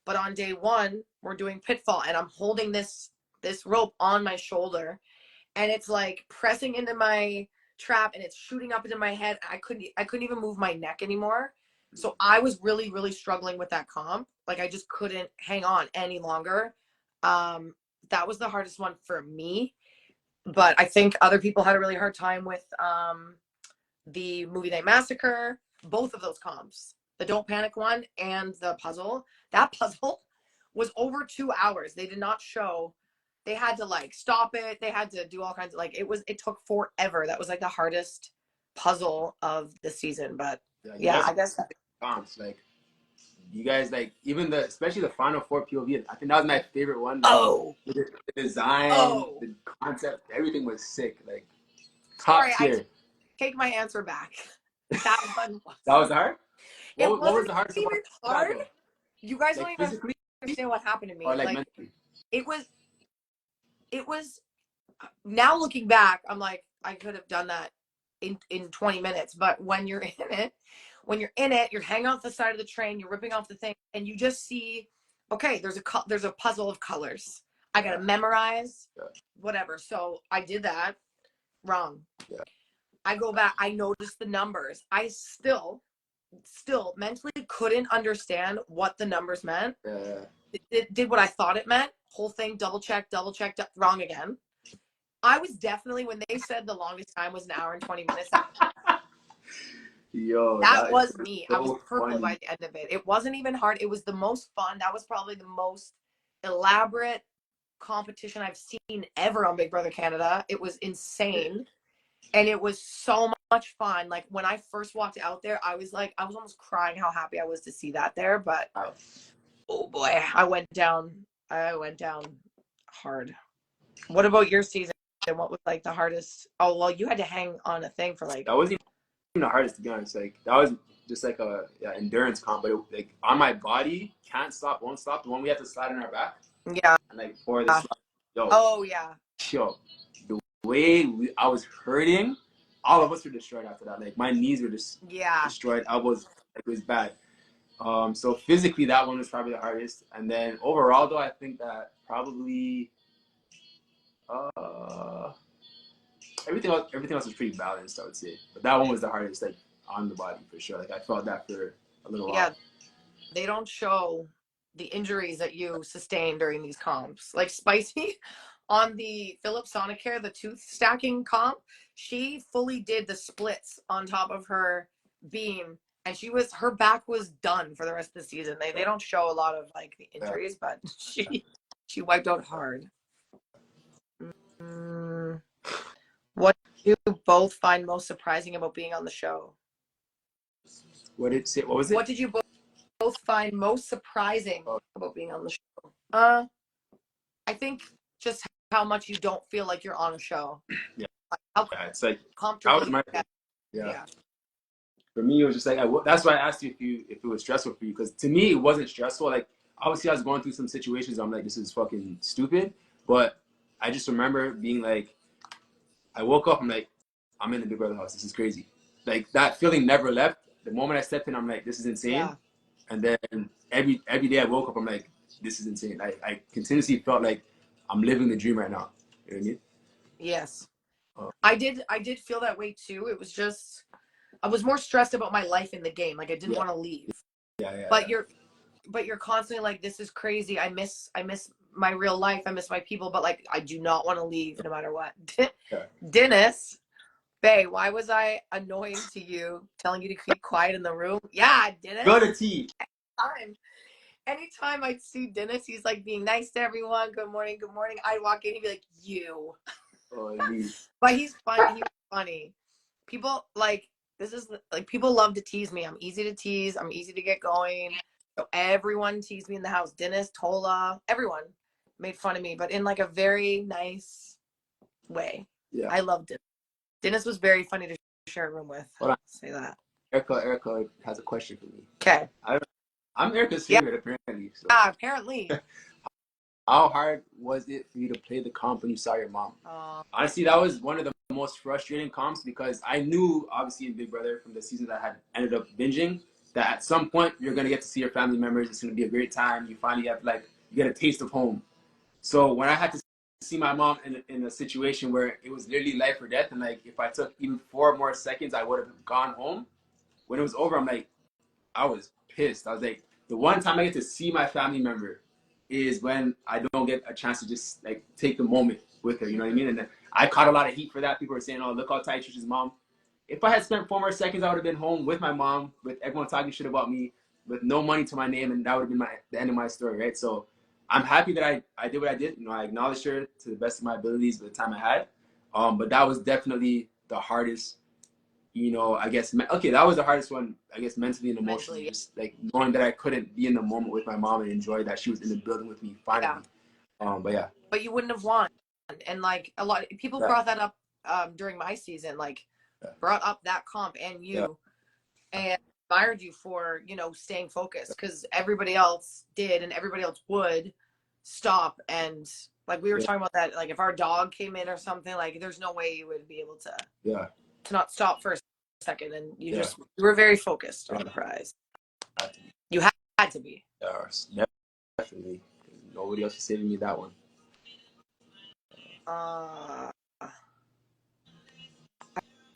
But on day 1, we're doing Pitfall, and I'm holding this rope on my shoulder, and it's, like, pressing into my trap, and it's shooting up into my head. I couldn't even move my neck anymore. So I was really, really struggling with that comp. Like, I just couldn't hang on any longer. That was the hardest one for me. But I think other people had a really hard time with the Movie Night Massacre, both of those comps, the Don't Panic one and the puzzle. That puzzle was over 2 hours. They did not show. They had to, like, stop it. They had to do all kinds of, like, it took forever. That was, like, the hardest puzzle of the season. But yeah, I guess comps, like, you guys, like, even especially the final 4 POV, I think that was my favorite one. The design, the concept, everything was sick. Like, top tier. I take my answer back. That one was. That was hard? What was the hardest even hard? You guys, like, don't even understand what happened to me. Or, like, mentally. It was, now looking back, I'm like, I could have done that in 20 minutes. But when you're in it, you're hanging off the side of the train, you're ripping off the thing, and you just see, okay, there's a puzzle of colors. I got to memorize, whatever. So I did that wrong. Yeah. I go back, I noticed the numbers. I still mentally couldn't understand what the numbers meant. It did what I thought it meant. Whole thing, double check, wrong again. I was definitely, when they said the longest time was 1 hour and 20 minutes. Yo, that was me. So I was purple by the end of it. It wasn't even hard. It was the most fun. That was probably the most elaborate competition I've seen ever on Big Brother Canada. It was insane. And it was so much fun. Like, when I first walked out there, I was almost crying how happy I was to see that there. But oh boy, I went down hard. What about your season? And what was, like, the hardest? Oh, well, you had to hang on a thing for, like... That wasn't even the hardest, to be honest. Like, that was just like a endurance comp, but like, on my body, can't stop, won't stop. The one we have to slide on our back. Yeah. And, like, pour this. Oh yeah. yo, the way I was hurting, all of us were destroyed after that. Like my knees were just destroyed. I was like, it was bad. So physically, that one was probably the hardest. And then overall, though, I think that probably uh, everything else was pretty balanced, I would say. But that one was the hardest, like on the body for sure. Like I felt that for a little while. Yeah, they don't show the injuries that you sustained during these comps. Like Spicy on the Philips Sonicare, the tooth stacking comp, she fully did the splits on top of her beam, and her back was done for the rest of the season. They don't show a lot of like the injuries, but she wiped out hard. What did you both find most surprising about being on the show? What was it? What did you both find most surprising about being on the show? I think just how much you don't feel like you're on a show. Yeah. How it's like comfortable. Yeah. For me, it was just like that's why I asked you if it was stressful for you, because to me it wasn't stressful. Like obviously I was going through some situations where I'm like, this is fucking stupid, but I just remember being like, I woke up, I'm like, I'm in the Big Brother house. This is crazy. Like that feeling never left. The moment I stepped in, I'm like, this is insane. Yeah. And then every day I woke up, I'm like, this is insane. I continuously felt like I'm living the dream right now. You know what I mean? Yes. I did feel that way too. It was just, I was more stressed about my life in the game. Like I didn't want to leave. Yeah. But you're constantly like, this is crazy. I miss my real life. I miss my people. But like, I do not want to leave no matter what. Dennis, Bae, why was I annoying to you, telling you to keep quiet in the room? Yeah, Dennis. Go to tea. Anytime I'd see Dennis, he's like being nice to everyone. Good morning, good morning. I'd walk in, he'd be like, you. But he's funny. He was funny. People like, this is like, people love to tease me. I'm easy to tease. I'm easy to get going. So everyone teased me in the house. Dennis, Tola, everyone made fun of me, but in like a very nice way. Yeah. I loved it. Dennis was very funny to share a room with. I'll say that. Erica has a question for me. Okay. I'm Erica's favorite, apparently. So. Apparently. How hard was it for you to play the comp when you saw your mom? Honestly, that was one of the most frustrating comps, because I knew, obviously, in Big Brother from the season that I had ended up binging, that at some point you're going to get to see your family members. It's going to be a great time. You finally have, like, you get a taste of home. So when I had to see my mom in a situation where it was literally life or death, and, like, if I took even 4 more seconds, I would have gone home. When it was over, I'm like, I was pissed. I was like, the one time I get to see my family member is when I don't get a chance to just like take the moment with her, you know what I mean? And then I caught a lot of heat for that. People were saying, oh, look how tight she's his mom. If I had spent 4 more seconds, I would have been home with my mom, with everyone talking shit about me, with no money to my name, and that would have been the end of my story, right? So I'm happy that I did what I did. You know, I acknowledged her to the best of my abilities with the time I had. But that was definitely the hardest. You know, I guess, okay, that was the hardest one, I guess, mentally and emotionally. Just like knowing that I couldn't be in the moment with my mom and enjoy that she was in the building with me finally. Yeah. But yeah. But you wouldn't have won. And like a lot of people brought that up during my season, like brought up that comp and you and admired you for, you know, staying focused, because everybody else did and everybody else would stop. And like we were talking about that, like if our dog came in or something, like there's no way you would be able to not stop for a second, and you were very focused on the prize. You had to be. Definitely. Nobody else is saving me that one. I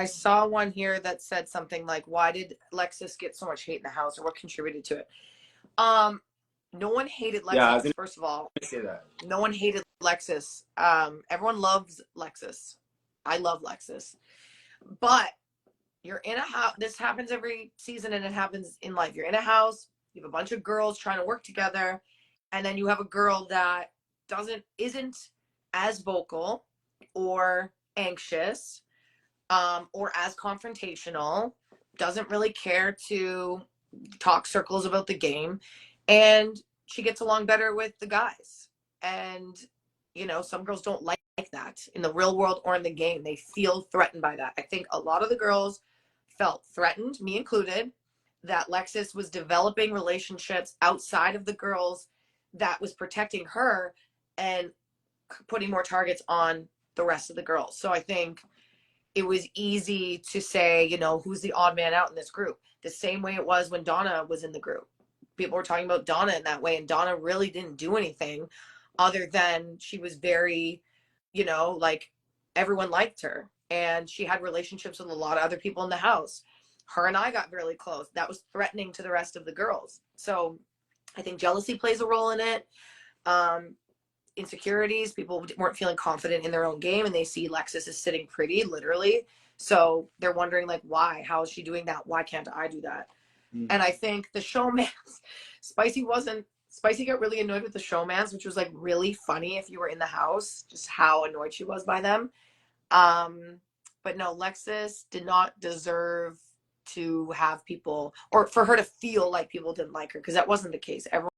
saw one here that said something like, why did Lexus get so much hate in the house, or what contributed to it? No one hated Lexus, first of all. Say that. No one hated Lexus. Everyone loves Lexus. I love Lexus. But you're in a house. This happens every season, and it happens in life. You're in a house. You have a bunch of girls trying to work together, and then you have a girl that isn't as vocal or anxious, or as confrontational, doesn't really care to talk circles about the game, and she gets along better with the guys. And you know, some girls don't like that in the real world or in the game. They feel threatened by that. I think a lot of the girls felt threatened, me included, that Lexus was developing relationships outside of the girls that was protecting her. And putting more targets on the rest of the girls. So I think it was easy to say, you know, who's the odd man out in this group? The same way it was when Donna was in the group. People were talking about Donna in that way, and Donna really didn't do anything other than she was very, you know, like everyone liked her, and she had relationships with a lot of other people in the house. Her and I got really close. That was threatening to the rest of the girls. So I think jealousy plays a role in it. Insecurities, people weren't feeling confident in their own game, and they see Lexus is sitting pretty, literally. So they're wondering, like, why? How is she doing that? Why can't I do that? And I think the showmans, Spicy got really annoyed with the showmans, which was like really funny if you were in the house, just how annoyed she was by them. But no, Lexus did not deserve to have people, or for her to feel like people didn't like her, because that wasn't the case. Everyone